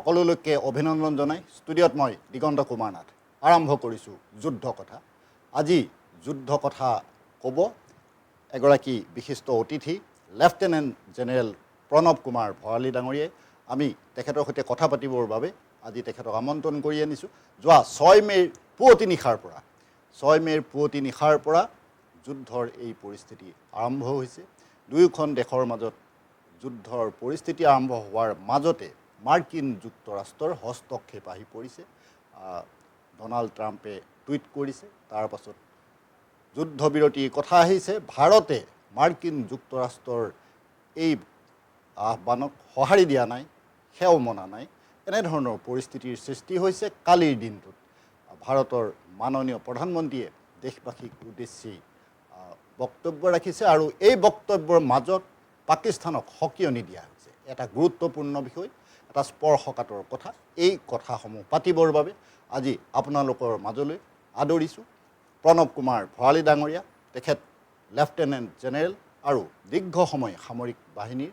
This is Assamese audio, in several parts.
সকলোলৈকে অভিনন্দন জনাই ষ্টুডিঅ'ত মই দিগন্ত কুমাৰ নাথ আৰম্ভ কৰিছোঁ যুদ্ধ কথা। আজি যুদ্ধ কথা ক'ব এগৰাকী বিশিষ্ট অতিথি লেফটেনেণ্ট জেনেৰেল প্ৰণৱ কুমাৰ ভৰালী ডাঙৰীয়াই। আমি তেখেতৰ সৈতে কথা পাতিবৰ বাবে আজি তেখেতক আমন্ত্ৰণ কৰি আনিছোঁ। যোৱা 6 মে'ৰ পুৱতি নিশাৰ পৰা যুদ্ধৰ এই পৰিস্থিতি আৰম্ভ হৈছে। দুয়োখন দেশৰ মাজত যুদ্ধৰ পৰিস্থিতি আৰম্ভ হোৱাৰ মাজতে মাৰ্কিন যুক্তৰাষ্ট্ৰৰ হস্তক্ষেপ আহি পৰিছে। ডনাল্ড ট্ৰাম্পে টুইট কৰিছে, তাৰ পাছত যুদ্ধবিৰতিৰ কথা আহিছে। ভাৰতে মাৰ্কিন যুক্তৰাষ্ট্ৰৰ এই আহ্বানক সঁহাৰি দিয়া নাই, সেও মনা নাই। এনেধৰণৰ পৰিস্থিতিৰ সৃষ্টি হৈছে। কালিৰ দিনটোত ভাৰতৰ মাননীয় প্ৰধানমন্ত্ৰীয়ে দেশবাসীক উদ্দেশ্যি বক্তব্য ৰাখিছে আৰু এই বক্তব্যৰ মাজত পাকিস্তানক সকিয়নি দিয়া হৈছে। এটা গুৰুত্বপূৰ্ণ বিষয়, এটা স্পৰ্শকাতৰ কথা। এই কথাসমূহ পাতিবৰ বাবে আজি আপোনালোকৰ মাজলৈ আদৰিছোঁ প্ৰণৱ কুমাৰ ভৰালী ডাঙৰীয়া। তেখেত লেফটেনেণ্ট জেনেৰেল আৰু দীৰ্ঘ সময় সামৰিক বাহিনীৰ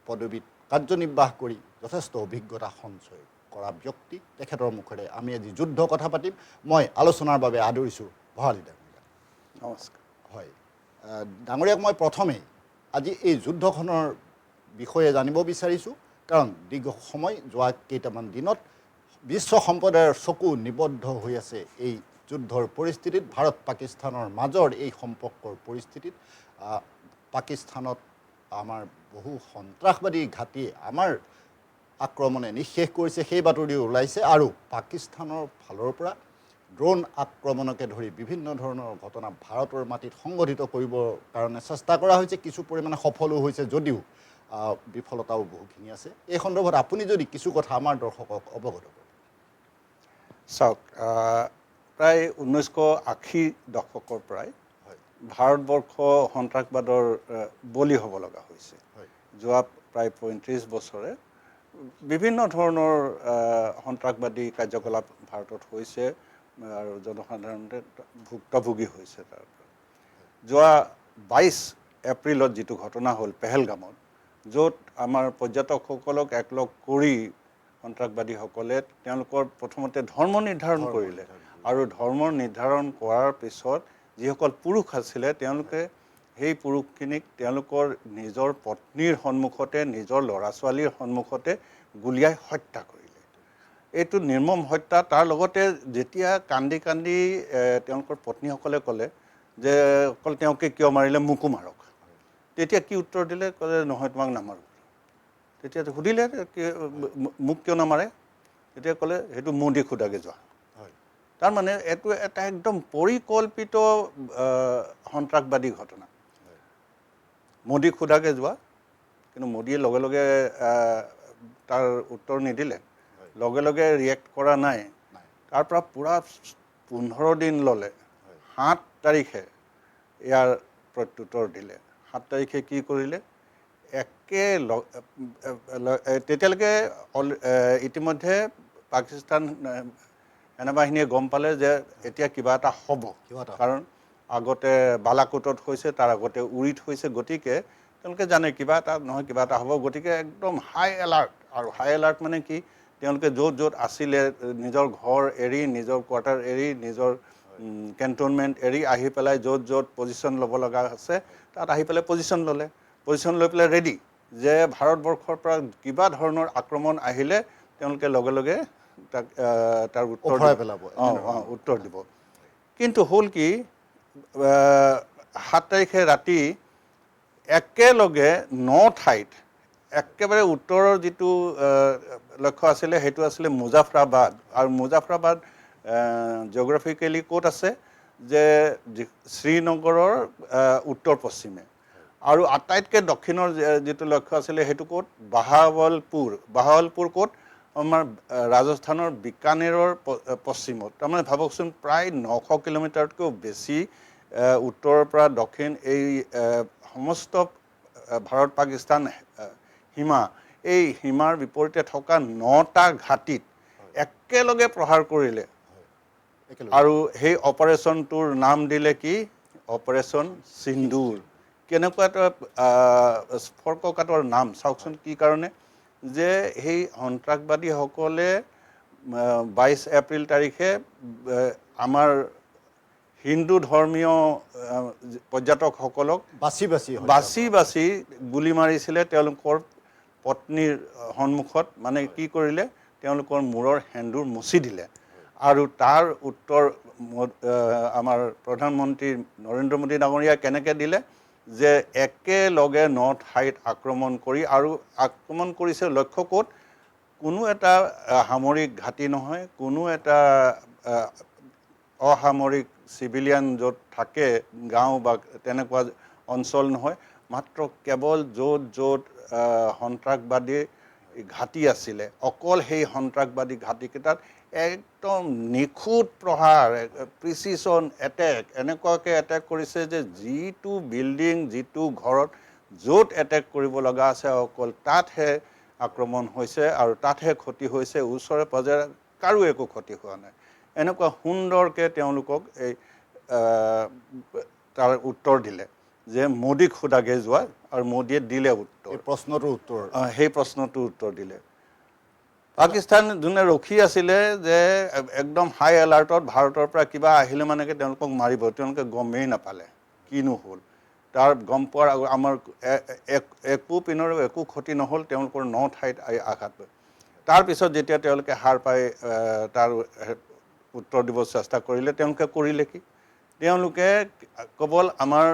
পদবীত কাৰ্যনিৰ্বাহ কৰি যথেষ্ট অভিজ্ঞতা সঞ্চয় কৰা ব্যক্তি। তেখেতৰ মুখেৰে আমি আজি যুদ্ধ কথা পাতিম। মই আলোচনাৰ বাবে আদৰিছোঁ ভৰালী ডাঙৰীয়া। নমস্কাৰ। হয় ডাঙৰীয়াক মই প্ৰথমেই আজি এই যুদ্ধখনৰ বিষয়ে জানিব বিচাৰিছোঁ, কাৰণ দীৰ্ঘ সময় যোৱা কেইটামান দিনত বিশ্ব সম্প্ৰদায়ৰ চকু নিবদ্ধ হৈ আছে এই যুদ্ধৰ পৰিস্থিতিত। ভাৰত পাকিস্তানৰ মাজৰ এই সম্পৰ্কৰ পৰিস্থিতিত পাকিস্তানত আমাৰ বহু সন্ত্ৰাসবাদী ঘাটিয়ে আমাৰ আক্ৰমণে নিঃশেষ কৰিছে, সেই বাতৰি ওলাইছে। আৰু পাকিস্তানৰ ফালৰ পৰা ড্ৰোন আক্ৰমণকে ধৰি বিভিন্ন ধৰণৰ ঘটনা ভাৰতৰ মাটিত সংঘটিত কৰিবৰ কাৰণে চেষ্টা কৰা হৈছে। কিছু পৰিমাণে সফলো হৈছে যদিও বিফলতাও বহুখিনি আছে। এই সন্দৰ্ভত আপুনি যদি কিছু কথা আমাৰ দৰ্শকক অৱগত কৰে। চাওক, প্ৰায় 1980 দশকৰ পৰাই ভাৰতবৰ্ষ সন্ত্ৰাসবাদৰ বলি হ'ব লগা হৈছে। যোৱা প্ৰায় 35 বছৰে বিভিন্ন ধৰণৰ সন্ত্ৰাসবাদী কাৰ্যকলাপ ভাৰতত হৈছে আৰু জনসাধাৰণতে ভুক্তভোগী হৈছে। তাৰ পৰা যোৱা 22 এপ্ৰিলত যিটো ঘটনা হ'ল পেহেলগামত, য'ত আমাৰ পৰ্যটকসকলক একলগ কৰি সন্ত্ৰাসবাদীসকলে তেওঁলোকৰ প্ৰথমতে ধৰ্ম নিৰ্ধাৰণ কৰিলে আৰু ধৰ্ম নিৰ্ধাৰণ কৰাৰ পিছত যিসকল পুৰুষ আছিলে তেওঁলোকে সেই পুৰুষখিনিক তেওঁলোকৰ নিজৰ পত্নীৰ সন্মুখতে, নিজৰ ল'ৰা ছোৱালীৰ সন্মুখতে গুলীয়াই হত্যা কৰিলে। এইটো নিৰ্মম হত্যা। তাৰ লগতে যেতিয়া কান্দি কান্দি তেওঁলোকৰ পত্নীসকলে ক'লে যে অকল তেওঁকে কিয় মাৰিলে, মোকো মাৰক, তেতিয়া কি উত্তৰ দিলে? ক'লে নহয়, তোমাক নামাৰোঁ। তেতিয়া সুধিলে মোক কিয় নামাৰে? তেতিয়া ক'লে সেইটো মোদী খুদাকে যোৱা। তাৰমানে এইটো এটা একদম পৰিকল্পিত সন্ত্ৰাসবাদী ঘটনা। মোদী খুদাকে যোৱা, কিন্তু মোদীয়ে লগে লগে তাৰ উত্তৰ নিদিলে, লগে লগে ৰিয়েক্ট কৰা নাই। তাৰ পৰা পূৰা 15 দিন ল'লে। 7 তাৰিখে ইয়াৰ প্ৰত্যুত্তৰ দিলে। 7 তাৰিখে কি কৰিলে? তেতিয়ালৈকে ইতিমধ্যে পাকিস্তান সেনাবাহিনীয়ে গম পালে যে এতিয়া কিবা এটা হ'ব, কাৰণ আগতে বালাকোটত হৈছে, তাৰ আগতে উৰিত হৈছে। গতিকে তেওঁলোকে জানে কিবা এটা নহয় কিবা এটা হ'ব। গতিকে একদম হাই এলাৰ্ট। আৰু হাই এলাৰ্ট মানে কি? তেওঁলোকে য'ত য'ত আছিলে নিজৰ ঘৰ এৰি, নিজৰ কোৱাৰ্টাৰ এৰি, নিজৰ কেণ্টনমেণ্ট এৰি আহি পেলাই য'ত য'ত পজিশ্যন ল'ব লগা আছে তাত আহি পেলাই পজিশ্যন ল'লে। পজিশ্যন লৈ পেলাই ৰেডি যে ভাৰতবৰ্ষৰ পৰা কিবা ধৰণৰ আক্ৰমণ আহিলে তেওঁলোকে লগে লগে তাৰ উত্তৰ দিব। কিন্তু হ'ল কি, 7 তাৰিখে ৰাতি একেলগে 9 ঠাইত একেবাৰে উত্তৰৰ যিটো লক্ষ্য আছিলে সেইটো আছিলে মুজাফৰাবাদ। আৰু মুজাফৰাবাদ জিঅ'গ্ৰাফিকেলি ক'ত আছে? যে শ্ৰীনগৰৰ উত্তৰ পশ্চিমে। আৰু আটাইতকৈ দক্ষিণৰ যিটো লক্ষ্য আছিলে সেইটো ক'ত? বাহাৱলপুৰ। বাহাৱলপুৰ ক'ত? আমাৰ ৰাজস্থানৰ বিকানেৰৰ পশ্চিমত। তাৰমানে ভাবকচোন, প্ৰায় 900 কিলোমিটাৰতকৈও বেছি উত্তৰৰ পৰা দক্ষিণ এই সমস্ত ভাৰত পাকিস্তান সীমা, এই সীমাৰ বিপৰীতে থকা 9টা ঘাটিত একেলগে প্ৰহাৰ কৰিলে। আৰু সেই অপাৰেশ্যনটোৰ নাম দিলে কি? অপাৰেশ্যন সিন্দুৰ। কেনেকুৱা এটা স্পৰ্শকাতৰ নাম চাওকচোন। কি কাৰণে? যে সেই সন্ত্ৰাসবাদীসকলে 22 এপ্ৰিল তাৰিখে আমাৰ হিন্দু ধৰ্মীয় পৰ্যটকসকলক বাছি বাছি গুলি মাৰিছিলে তেওঁলোকৰ পত্নীৰ সন্মুখত মানে কি কৰিলে তেওঁলোকৰ মূৰৰ সেন্দুৰ মুচি দিলে আৰু তাৰ উত্তৰ আমাৰ প্ৰধানমন্ত্ৰী নৰেন্দ্ৰ মোদী ডাঙৰীয়া কেনেকৈ দিলে যে একেলগে নৰ্থ হাইট আক্ৰমণ কৰি আৰু আক্ৰমণ কৰিছে লক্ষ্য ক'ত কোনো এটা সামৰিক ঘাটি নহয় কোনো এটা অসামৰিক চিভিলিয়ান য'ত থাকে গাঁও বা তেনেকুৱা অঞ্চল নহয় মাত্ৰ কেৱল য'ত য'ত সন্ত্ৰাসবাদী ঘাটি আছিলে অকল সেই সন্ত্ৰাসবাদী ঘাটিকেইটাত একদম নিখুঁত প্ৰহাৰ প্ৰিচিছন এটেক এনেকুৱাকৈ এটেক কৰিছে যে যিটো বিল্ডিং যিটো ঘৰত য'ত এটেক কৰিব লগা আছে অকল তাতহে আক্ৰমণ হৈছে আৰু তাতহে ক্ষতি হৈছে ওচৰে পাজৰে কাৰো একো ক্ষতি হোৱা নাই এনেকুৱা সুন্দৰকৈ তেওঁলোকক এই তাৰ উত্তৰ দিলে যে মোদীক সোধাগে যোৱা আৰু মোদীয়ে দিলে উত্তৰ সেই প্ৰশ্নটোৰ উত্তৰ দিলে পাকিস্তান যোনে ৰখি আছিলে যে একদম হাই এলাৰ্টত ভাৰতৰ পৰা কিবা আহিলে মানেকে তেওঁলোকক মাৰিব তেওঁলোকে গমেই নাপালে কিনো হ'ল তাৰ গম পোৱাৰ আমাৰ একো পিনৰ একো ক্ষতি নহ'ল তেওঁলোকৰ নৰ্থ হাইট আঘাত তাৰপিছত যেতিয়া তেওঁলোকে হাৰ পাই তাৰ উত্তৰ দিব চেষ্টা কৰিলে তেওঁলোকে কৰিলে কি তেওঁলোকে কেৱল আমাৰ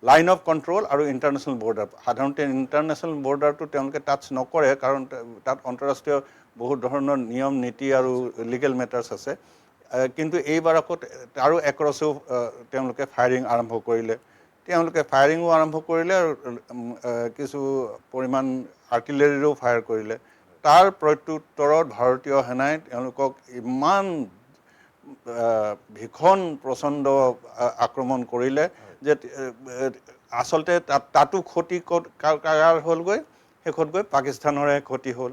লাইন অফ কণ্ট্ৰল আৰু ইণ্টাৰনেশ্যনেল বৰ্ডাৰ সাধাৰণতে ইণ্টাৰনেশ্যনেল বৰ্ডাৰটো তেওঁলোকে টাচ নকৰে কাৰণ তাত আন্তঃৰাষ্ট্ৰীয় বহুত ধৰণৰ নিয়ম নীতি আৰু লিগেল মেটাৰ্ছ আছে কিন্তু এইবাৰ আকৌ আৰু একৰছেও তেওঁলোকে ফায়াৰিং আৰম্ভ কৰিলে তেওঁলোকে ফায়াৰিঙো আৰম্ভ কৰিলে আৰু কিছু পৰিমাণ আৰ্টিলেৰীৰো ফায়াৰ কৰিলে তাৰ প্ৰত্যুত্তৰত ভাৰতীয় সেনাই তেওঁলোকক ইমান ভীষণ প্ৰচণ্ড আক্ৰমণ কৰিলে যে আচলতে তাতো ক্ষতি কাৰ হ'লগৈ শেষত গৈ পাকিস্তানৰে ক্ষতি হ'ল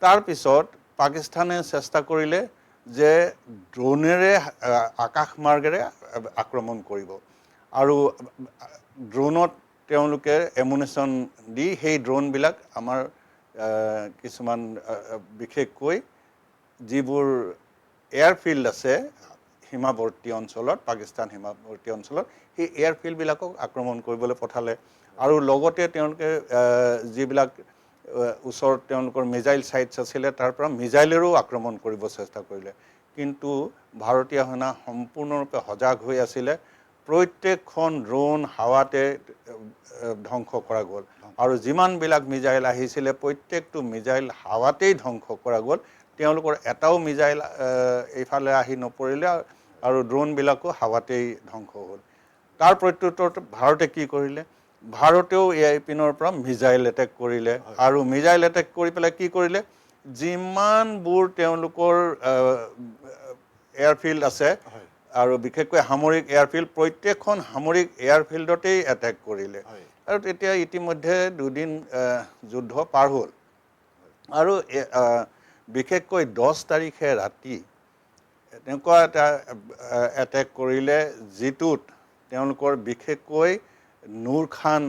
তাৰপিছত পাকিস্তানে চেষ্টা কৰিলে যে ড্ৰোনেৰে আকাশমাৰ্গেৰে আক্ৰমণ কৰিব আৰু ড্ৰোনত তেওঁলোকে এমুনেশ্যন দি সেই ড্ৰোনবিলাক আমাৰ কিছুমান বিশেষকৈ যিবোৰ এয়াৰফিল্ড আছে সীমাৱৰ্তী অঞ্চলত পাকিস্তান সীমাৱৰ্তী অঞ্চলত সেই এয়াৰফিল্ডবিলাকক আক্ৰমণ কৰিবলৈ পঠালে আৰু লগতে তেওঁলোকে যিবিলাক ওচৰত তেওঁলোকৰ মিজাইল ছাইটছ আছিলে তাৰ পৰা মিজাইলেৰো আক্ৰমণ কৰিব চেষ্টা কৰিলে কিন্তু ভাৰতীয় সেনা সম্পূৰ্ণৰূপে সজাগ হৈ আছিলে প্ৰত্যেকখন ড্ৰোন হাৱাতে ধ্বংস কৰা গ'ল আৰু যিমানবিলাক মিজাইল আহিছিলে প্ৰত্যেকটো মিজাইল হাৱাতেই ধ্বংস কৰা গ'ল তেওঁলোকৰ এটাও মিজাইল এইফালে আহি নপৰিলে আৰু ড্ৰোনবিলাকো হাৱাতেই ধ্বংস হ'ল তাৰ প্ৰত্যুত্তৰত ভাৰতে কি কৰিলে ভাৰতেও এই পিনৰ পৰা মিজাইল এটেক কৰিলে আৰু মিজাইল এটেক কৰি পেলাই কি কৰিলে যিমানবোৰ তেওঁলোকৰ এয়াৰফিল্ড আছে আৰু বিশেষকৈ সামৰিক এয়াৰফিল্ড প্ৰত্যেকখন সামৰিক এয়াৰফিল্ডতেই এটেক কৰিলে আৰু তেতিয়া ইতিমধ্যে দুদিন যুদ্ধ পাৰ হ'ল আৰু বিশেষকৈ 10 তাৰিখে ৰাতি এনেকুৱা এটা এটেক কৰিলে যিটোত তেওঁলোকৰ বিশেষকৈ নুৰ খান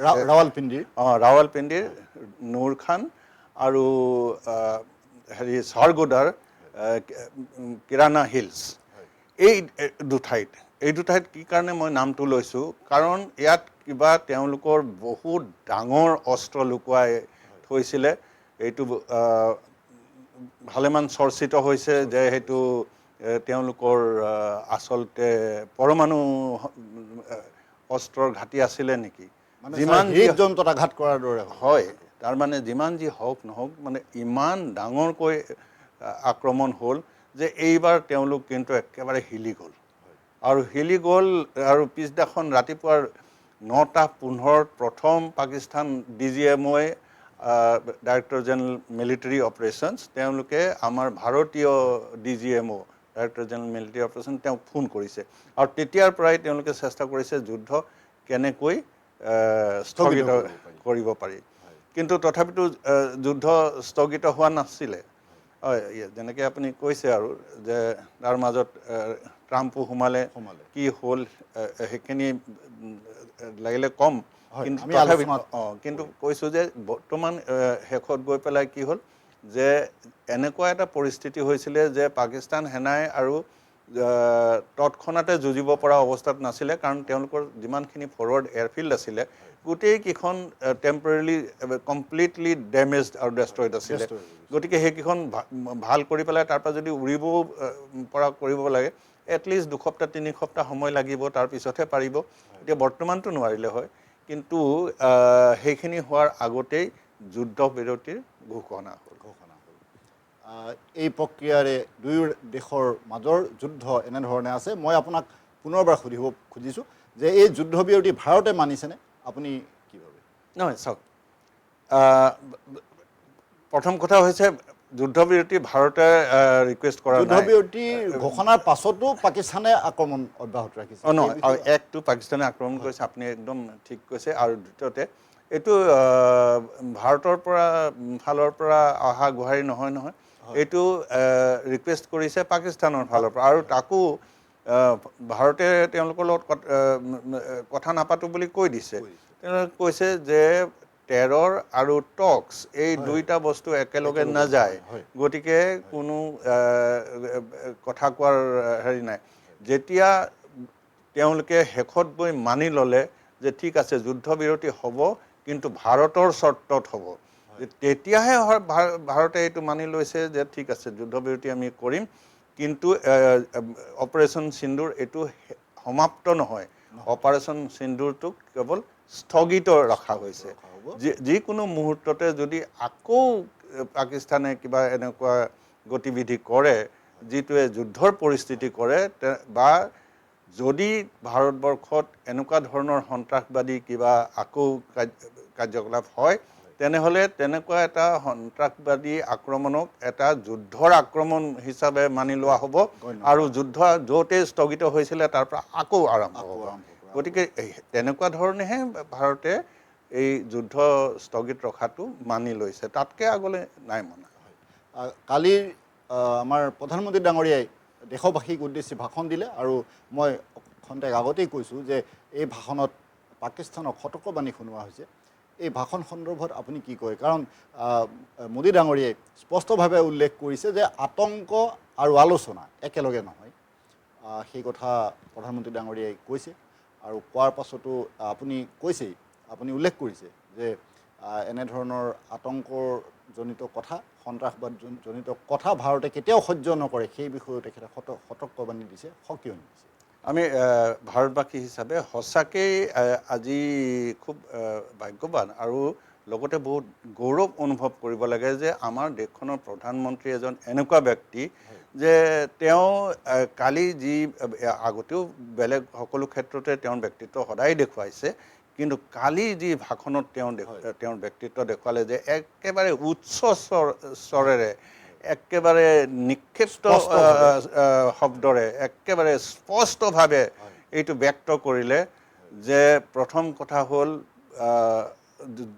ৰাৱালপিণ্ডিৰ নুৰ খান আৰু হেৰি চাৰগোদাৰ কিৰাণা হিলছ এই দুঠাইত কি কাৰণে মই নামটো লৈছোঁ কাৰণ ইয়াত কিবা তেওঁলোকৰ বহুত ডাঙৰ অস্ত্ৰ লুকুৱাই থৈছিলে এইটো ভালেমান চৰ্চিত হৈছে যে সেইটো তেওঁলোকৰ আচলতে পৰমাণু অস্ত্ৰৰ ঘাটি আছিলে নেকি যিমান আঘাত কৰাৰ দৰে হয় তাৰমানে যিমান যি হওক নহওক মানে ইমান ডাঙৰকৈ আক্ৰমণ হ'ল যে এইবাৰ তেওঁলোক কিন্তু একেবাৰে হিলি গ'ল আৰু পিছদিনাখন ৰাতিপুৱাৰ 9:15 প্ৰথম পাকিস্তান DGMOয়ে ডাইৰেক্টৰ জেনেৰেল মিলিটাৰী অপাৰেশ্যনছ তেওঁলোকে আমাৰ ভাৰতীয় DGMO director general military operation তেওঁক ফোন কৰিছে আৰু তেতিয়াৰ পৰাই তেওঁলোকে চেষ্টা কৰিছে যুদ্ধ কেনেকৈ স্থগিত কৰিব পাৰি কিন্তু তথাপিতো যুদ্ধ স্থগিত হোৱা নাছিলে হয় যেনেকৈ আপুনি কৈছে আৰু যে তাৰ মাজত ট্ৰাম্পো সোমালে কি হ'ল সেইখিনি লাগিলে কম হয়, কিন্তু আমি তথাপি আলোচনাত কিন্তু কৈছোঁ যে বৰ্তমান শেষত গৈ পেলাই কি হ'ল যে এনেকুৱা এটা পৰিস্থিতি হৈছিলে যে পাকিস্তান সেনাই আৰু তৎক্ষণাতে যুঁজিব পৰা অৱস্থাত নাছিলে, কাৰণ তেওঁলোকৰ যিমানখিনি ফৰৱাৰ্ড এয়াৰফিল্ড আছিলে গোটেইকেইখন টেম্পৰেলি কমপ্লিটলি ডেমেজড আৰু ডেষ্ট্ৰইড আছিলে। গতিকে সেইকেইখন ভাল কৰি পেলাই তাৰপৰা যদি উৰিব পৰা কৰিব লাগে এটলিষ্ট 2 সপ্তাহ 3 সপ্তাহ সময় লাগিব, তাৰপিছতহে পাৰিব। এতিয়া বৰ্তমানটো নোৱাৰিলে হয়, কিন্তু সেইখিনি হোৱাৰ আগতেই যুদ্ধ বিৰতিৰ ঘোষণা হ'ল। এই প্ৰক্ৰিয়াৰে দুয়ো দেশৰ মাজৰ যুদ্ধ এনেধৰণে আছে। মই আপোনাক পুনৰবাৰ সুধিব খুজিছোঁ যে এই যুদ্ধবিৰতি ভাৰতে মানিছেনে? আপুনি কি ভাবে? নহয়, চাওক, প্ৰথম কথা হৈছে যুদ্ধবিৰতি ভাৰতে ৰিকুৱেষ্ট কৰা নাই। যুদ্ধবিৰতিৰ ঘোষণাৰ পাছতো পাকিস্তানে আক্ৰমণ অব্যাহত ৰাখিছে। নহয়, একটো পাকিস্তানে আক্ৰমণ কৰিছে, আপুনি একদম ঠিক কৈছে। আৰু দ্বিতীয়তে এইটো ভাৰতৰ ফালৰ পৰা অহা গুহাৰি নহয়, এইটো ৰিকুৱেষ্ট কৰিছে পাকিস্তানৰ ফালৰ পৰা। আৰু তাকো ভাৰতে তেওঁলোকৰ লগত কথা নাপাতো বুলি কৈ দিছে। তেওঁলোকে কৈছে যে টেৰৰ আৰু টক্স এই দুইটা বস্তু একেলগে নাযায়, গতিকে কোনো কথা কোৱাৰ হেৰি নাই। যেতিয়া তেওঁলোকে শেষত গৈ মানি ল'লে যে ঠিক আছে যুদ্ধবিৰতি হ'ব, কিন্তু ভাৰতৰ চৰ্তত হ'ব, তেতিয়াহে ভাৰতে এইটো মানি লৈছে যে ঠিক আছে যুদ্ধবিৰতি আমি কৰিম, কিন্তু অপাৰেশ্যন সিন্দুৰ এইটো সমাপ্ত নহয়। অপাৰেশ্যন সিন্দুৰটোক কেৱল স্থগিত ৰখা হৈছে। যিকোনো মুহূৰ্ততে যদি আকৌ পাকিস্তানে কিবা এনেকুৱা গতিবিধি কৰে যিটোৱে যুদ্ধৰ পৰিস্থিতি কৰে, বা যদি ভাৰতবৰ্ষত এনেকুৱা ধৰণৰ সন্ত্ৰাসবাদী কিবা আকৌ কাৰ্যকলাপ হয়, তেনেহ'লে তেনেকুৱা এটা সন্ত্ৰাসবাদী আক্ৰমণক এটা যুদ্ধৰ আক্ৰমণ হিচাপে মানি লোৱা হ'ব, আৰু যুদ্ধ য'তেই স্থগিত হৈছিলে তাৰ পৰা আকৌ আৰম্ভ হ'ব। গতিকে তেনেকুৱা ধৰণেহে ভাৰতে এই যুদ্ধ স্থগিত ৰখাটো মানি লৈছে, তাতকৈ আগলৈ নাই মনা। কালি আমাৰ প্ৰধানমন্ত্ৰী ডাঙৰীয়াই দেশবাসীক উদ্দেশ্যি ভাষণ দিলে, আৰু মই খন্তেক আগতেই কৈছোঁ যে এই ভাষণত পাকিস্তানক সতৰ্কবাণী শুনোৱা হৈছে। এই ভাষণ সন্দৰ্ভত আপুনি কি কয়? কাৰণ মোদী ডাঙৰীয়াই স্পষ্টভাৱে উল্লেখ কৰিছে যে আতংক আৰু আলোচনা একেলগে নহয়। সেই কথা প্ৰধানমন্ত্ৰী ডাঙৰীয়াই কৈছে, আৰু কোৱাৰ পাছতো আপুনি কৈছেই, আপুনি উল্লেখ কৰিছে যে এনেধৰণৰ আতংকজনিত কথা, সন্ত্ৰাসবাদজনিত কথা ভাৰতে কেতিয়াও সহ্য নকৰে, সেই বিষয়েও তেখেতে সতৰ্কবাণী দিছে, সকিয়নি দিছে। আমি ভাৰতবাসী হিচাপে সঁচাকৈয়ে আজি খুব ভাগ্যৱান, আৰু লগতে বহুত গৌৰৱ অনুভৱ কৰিব লাগে যে আমাৰ দেশখনৰ প্ৰধানমন্ত্ৰী এজন এনেকুৱা ব্যক্তি যে তেওঁ কালি যি আগতেও বেলেগ সকলো ক্ষেত্ৰতে তেওঁৰ ব্যক্তিত্ব সদায় দেখুৱাইছে, কিন্তু কালি যি ভাষণত তেওঁৰ ব্যক্তিত্ব দেখুৱালে যে একেবাৰে উচ্চ স্বৰেৰে, একেবাৰে নিক্ষিপ্ত শব্দৰে, একেবাৰে স্পষ্টভাৱে এইটো ব্যক্ত কৰিলে যে প্ৰথম কথা হ'ল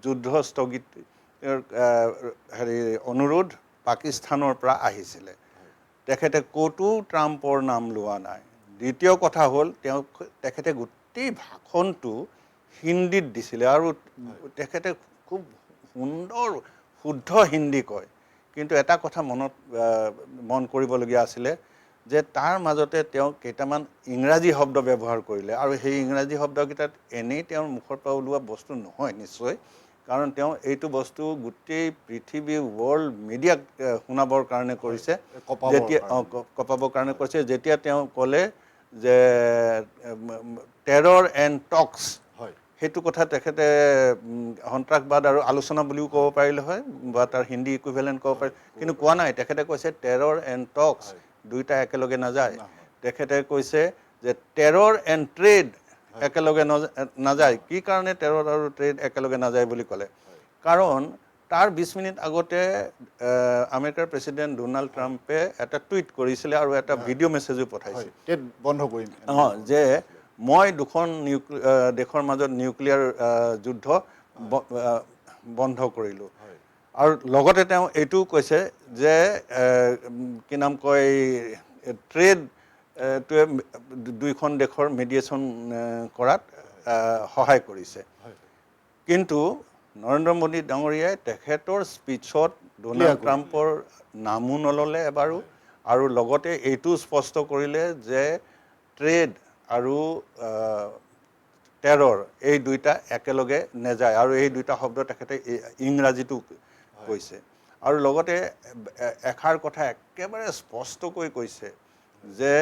যুদ্ধ স্থগিত অনুৰোধ পাকিস্তানৰ পৰা আহিছিলে, তেখেতে ক'তো ট্ৰাম্পৰ নাম লোৱা নাই। দ্বিতীয় কথা হ'ল তেখেতে গোটেই ভাষণটো হিন্দীত দিছিলে, আৰু তেখেতে খুব সুন্দৰ শুদ্ধ হিন্দী কয়, কিন্তু এটা কথা মন কৰিবলগীয়া আছিলে যে তাৰ মাজতে তেওঁ কেইটামান ইংৰাজী শব্দ ব্যৱহাৰ কৰিলে, আৰু সেই ইংৰাজী শব্দকেইটাত এনেই তেওঁৰ মুখৰ পৰা ওলোৱা বস্তু নহয় নিশ্চয়, কাৰণ তেওঁ এইটো বস্তু গোটেই পৃথিৱী ৱৰ্ল্ড মিডিয়াক শুনাবৰ কাৰণে কৰিছে, যেতিয়া কপাবৰ কাৰণে কৰিছে। যেতিয়া তেওঁ ক'লে যে টেৰৰ এণ্ড টক্স, সেইটো কথা তেখেতে সন্ত্ৰাসবাদ আৰু আলোচনা বুলিও ক'ব পাৰিলে হয়, বা তাৰ হিন্দী ইকুইভেলেণ্ট ক'ব পাৰি, কিন্তু কোৱা নাই। তেখেতে কৈছে টেৰৰ এণ্ড টক্স দুইটা একেলগে নাযায়। তেখেতে কৈছে যে টেৰৰ এণ্ড ট্ৰেড একেলগে নাযায়। কি কাৰণে টেৰৰ আৰু ট্ৰেড একেলগে নাযায় বুলি ক'লে? কাৰণ তাৰ 20 মিনিট আগতে আমেৰিকাৰ প্ৰেছিডেণ্ট ডোনাল্ড ট্ৰাম্পে এটা টুইট কৰিছিলে আৰু এটা ভিডিঅ' মেছেজো পঠাইছিল বন্ধ কৰিম, যে মই দুখন দেশৰ মাজত নিউক্লিয়াৰ যুদ্ধ বন্ধ কৰিলোঁ। আৰু লগতে তেওঁ এইটোও কৈছে যে কি নাম কয়, ট্ৰেডটোৱে দুইখন দেশৰ মিডিয়েশ্যন কৰাত সহায় কৰিছে। কিন্তু নৰেন্দ্ৰ মোদী ডাঙৰীয়াই তেখেতৰ স্পীচত ডোনাল্ড ট্ৰাম্পৰ নামো নল'লে এবাৰো আৰু লগতে এইটো স্পষ্ট কৰিলে যে ট্ৰেড আৰু টেৰৰ এই দুইটা একেলগে নেযায় আৰু এই দুইটা শব্দ তেখেতে ইংৰাজীটো কৈছে আৰু লগতে এষাৰ কথা একেবাৰে স্পষ্টকৈ কৈছে যে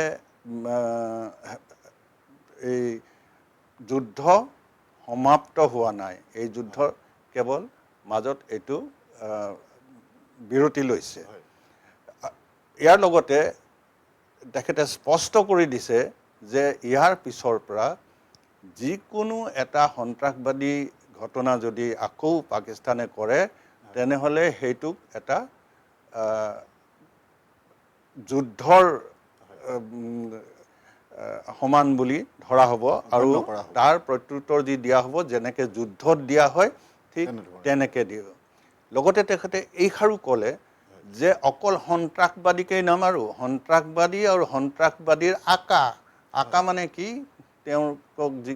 এই যুদ্ধ সমাপ্ত হোৱা নাই, এই যুদ্ধ কেৱল মাজত এইটো বিৰতি লৈছে। ইয়াৰ লগতে তেখেতে স্পষ্ট কৰি দিছে যে ইয়াৰ পিছৰ পৰা যিকোনো এটা সন্ত্ৰাসবাদী ঘটনা যদি আকৌ পাকিস্তানে কৰে তেনেহ'লে সেইটোক এটা যুদ্ধৰ সমান বুলি ধৰা হ'ব আৰু তাৰ প্ৰত্যুত্তৰ যি দিয়া হ'ব যেনেকৈ যুদ্ধত দিয়া হয় ঠিক তেনেকৈ দিব। লগতে তেখেতে এইষাৰো ক'লে যে অকল সন্ত্ৰাসবাদীকেই নামাৰো, সন্ত্ৰাসবাদী আৰু সন্ত্ৰাসবাদীৰ আকা মানে কি, তেওঁলোকক যি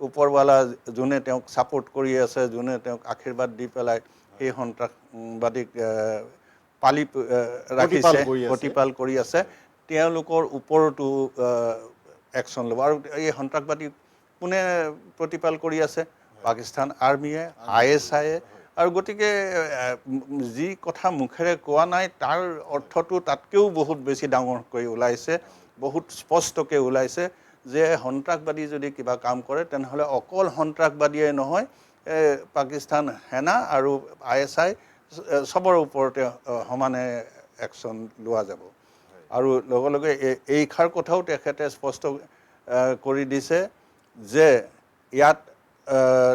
ওপৰৱালা যোনে তেওঁক ছাপোৰ্ট কৰি আছে, যোনে তেওঁক আশীৰ্বাদ দি পেলাই সেই সন্ত্ৰাসবাদীক পালি ৰাখিছে, প্ৰতিপাল কৰি আছে, তেওঁলোকৰ ওপৰতো একশ্যন ল'ব। আৰু এই সন্ত্ৰাসবাদী কোনে প্ৰতিপাল কৰি আছে? পাকিস্তান আৰ্মিয়ে, ISIয়ে। আৰু গতিকে যি কথা মুখেৰে কোৱা নাই তাৰ অৰ্থটো তাতকৈও বহুত বেছি ডাঙৰকৈ ওলাইছে, বহুত স্পষ্টকৈ ওলাইছে যে সন্ত্ৰাসবাদী যদি কিবা কাম কৰে তেনেহ'লে অকল সন্ত্ৰাসবাদীয়ে নহয়, পাকিস্তান সেনা আৰু ISI চবৰ ওপৰতে সমানে একশ্যন লোৱা যাব। আৰু লগে লগে এইষাৰ কথাও তেখেতে স্পষ্ট কৰি দিছে যে ইয়াত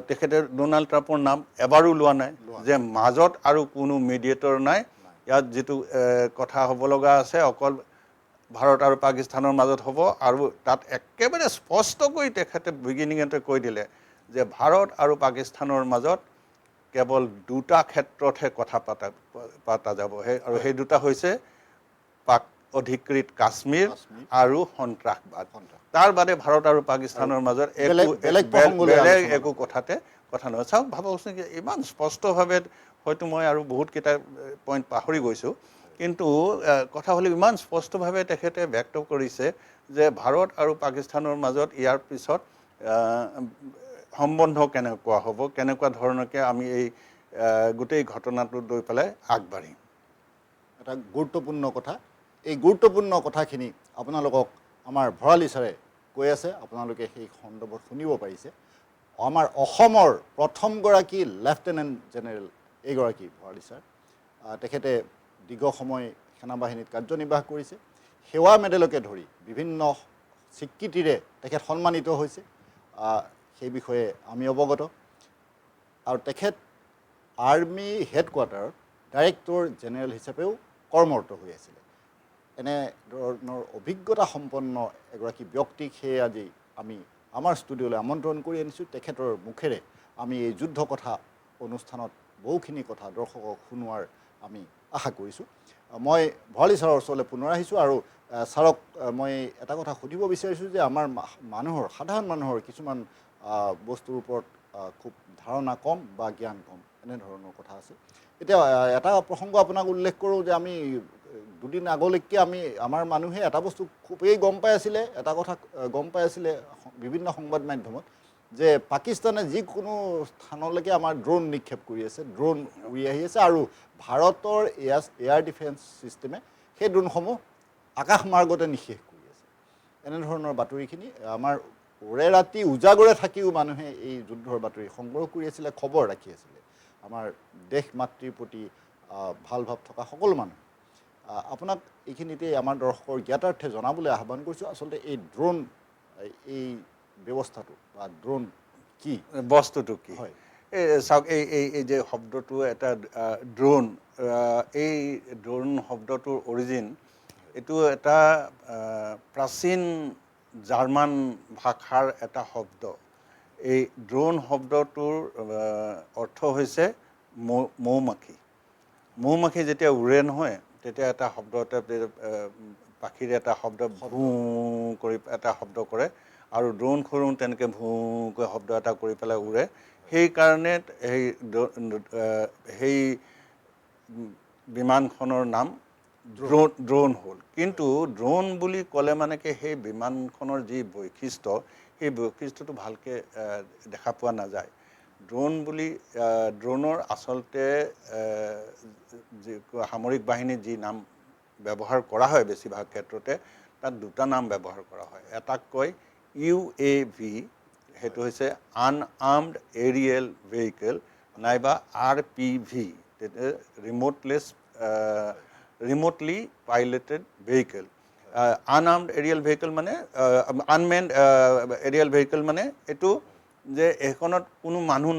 তেখেতে ডোনাল্ড ট্ৰাম্পৰ নাম এবাৰো লোৱা নাই, যে মাজত আৰু কোনো মিডিয়েটৰ নাই, ইয়াত যিটো কথা হ'ব লগা আছে অকল ভাৰত আৰু পাকিস্তানৰ মাজত হ'ব। আৰু তাত একেবাৰে স্পষ্টকৈ তেখেতে বিগিনিঙতে কৈ দিলে যে ভাৰত আৰু পাকিস্তানৰ মাজত কেৱল দুটা ক্ষেত্ৰতহে কথা পতা যাব, আৰু সেই দুটা হৈছে পাক অধিকৃত কাশ্মীৰ আৰু সন্ত্ৰাসবাদ। তাৰ বাদে ভাৰত আৰু পাকিস্তানৰ মাজত বেলেগ একো কথা নহয়। চাওক ভাবকচোন, ইমান স্পষ্টভাৱে, হয়তো মই আৰু বহুতকেইটা পইণ্ট পাহৰি গৈছোঁ, কিন্তু কথা হ'ল ইমান স্পষ্টভাৱে তেখেতে ব্যক্ত কৰিছে যে ভাৰত আৰু পাকিস্তানৰ মাজত ইয়াৰ পিছত সম্বন্ধ কেনেকুৱা হ'ব, কেনেকুৱা ধৰণকৈ আমি এই গোটেই ঘটনাটো লৈ পেলাই আগবাঢ়িম। এটা গুৰুত্বপূৰ্ণ কথা। এই গুৰুত্বপূৰ্ণ কথাখিনি আপোনালোকক আমাৰ ভঁৰালী ছাৰে কৈ আছে, আপোনালোকে সেই সন্দৰ্ভত শুনিব পাৰিছে। আমাৰ অসমৰ প্ৰথমগৰাকী লেফটেনেণ্ট জেনেৰেল এইগৰাকী ভঁৰালী ছাৰ। তেখেতে দীৰ্ঘ সময় সেনাবাহিনীত কাৰ্যনিৰ্বাহ কৰিছে, সেৱা মেডেলকে ধৰি বিভিন্ন স্বীকৃতিৰে তেখেত সন্মানিত হৈছে, সেই বিষয়ে আমি অৱগত। আৰু তেখেত আৰ্মি হেডকোৱাৰ্টাৰত ডাইৰেক্টৰ জেনেৰেল হিচাপেও কৰ্মৰত হৈ আছিলে। এনেধৰণৰ অভিজ্ঞতা সম্পন্ন এগৰাকী ব্যক্তিক সেয়ে আজি আমি আমাৰ ষ্টুডিঅ'লৈ আমন্ত্ৰণ কৰি আনিছোঁ। তেখেতৰ মুখেৰে আমি এই যুদ্ধ কথা অনুষ্ঠানত বহুখিনি কথা দৰ্শকক শুনোৱাৰ আমি আশা কৰিছোঁ। মই ভঁৰালী ছাৰৰ ওচৰলৈ পুনৰ আহিছোঁ আৰু ছাৰক মই এটা কথা সুধিব বিচাৰিছোঁ যে আমাৰ মানুহৰ, সাধাৰণ মানুহৰ কিছুমান বস্তুৰ ওপৰত খুব ধাৰণা কম বা জ্ঞান কম, এনেধৰণৰ কথা আছে। এতিয়া এটা প্ৰসংগ আপোনাক উল্লেখ কৰোঁ যে আমি দুদিন আগলৈকে আমাৰ মানুহে এটা বস্তু খুবেই গম পাই আছিলে, এটা কথা গম পাই আছিলে বিভিন্ন সংবাদ মাধ্যমত, যে পাকিস্তানে যিকোনো স্থানলৈকে আমাৰ ড্ৰোন নিক্ষেপ কৰি আছে, ড্ৰোন উৰি আহি আছে, আৰু ভাৰতৰ এয়াৰ ডিফেন্স ছিষ্টেমে সেই ড্ৰোনসমূহ আকাশ মাৰ্গতে নিঃশেষ কৰি আছে। এনেধৰণৰ বাতৰিখিনি আমাৰ ওৰে ৰাতি উজাগৰে থাকিও মানুহে এই যুদ্ধৰ বাতৰি সংগ্ৰহ কৰি আছিলে, খবৰ ৰাখি আছিলে, আমাৰ দেশ মাতৃৰ প্ৰতি ভাল ভাৱ থকা সকলো মানুহ। আপোনাক এইখিনিতে আমাৰ দৰ্শকৰ জ্ঞাতাৰ্থে জনাবলৈ আহ্বান কৰিছোঁ, আচলতে এই ড্ৰোন, এই ব্যৱস্থাটো বা ড্ৰোন কি, বস্তুটো কি? হয়, এই চাওক, এই যে শব্দটো এটা ড্ৰোন, এই ড্ৰোন শব্দটোৰ অৰিজিন এইটো এটা প্ৰাচীন জাৰ্মান ভাষাৰ এটা শব্দ। এই ড্ৰোন শব্দটোৰ অৰ্থ হৈছে মৌমাখি। মৌমাখি যেতিয়া উৰে নহয় তেতিয়া এটা শব্দ, এটা পাখিৰে এটা শব্দ ভূ কৰি এটা শব্দ কৰে, আৰু ড্ৰোন তেনেকৈ ভুকৈ শব্দ এটা কৰি পেলাই উৰে সেইকাৰণে সেই বিমানখনৰ নাম ড্ৰোন হ'ল কিন্তু ড্ৰোন বুলি ক'লে মানে কি সেই বিমানখনৰ যি বৈশিষ্ট্য সেই বৈশিষ্ট্যটো ভালকৈ দেখা পোৱা নাযায় ড্ৰোনৰ আচলতে যি সামৰিক বাহিনীৰ যি নাম ব্যৱহাৰ কৰা হয় বেছিভাগ ক্ষেত্ৰতে তাত দুটা নাম ব্যৱহাৰ কৰা হয় এটাক কয় UAV সেইটো হৈছে আনআৰ্মড এৰিয়েল ভেহিকেল নাইবা RPV remotely piloted vehicle unarmed aerial vehicle মানে আনমেণ্ড এৰিয়েল ভেহিকেল মানে এইটো যে এইখনত কোনো মানুহ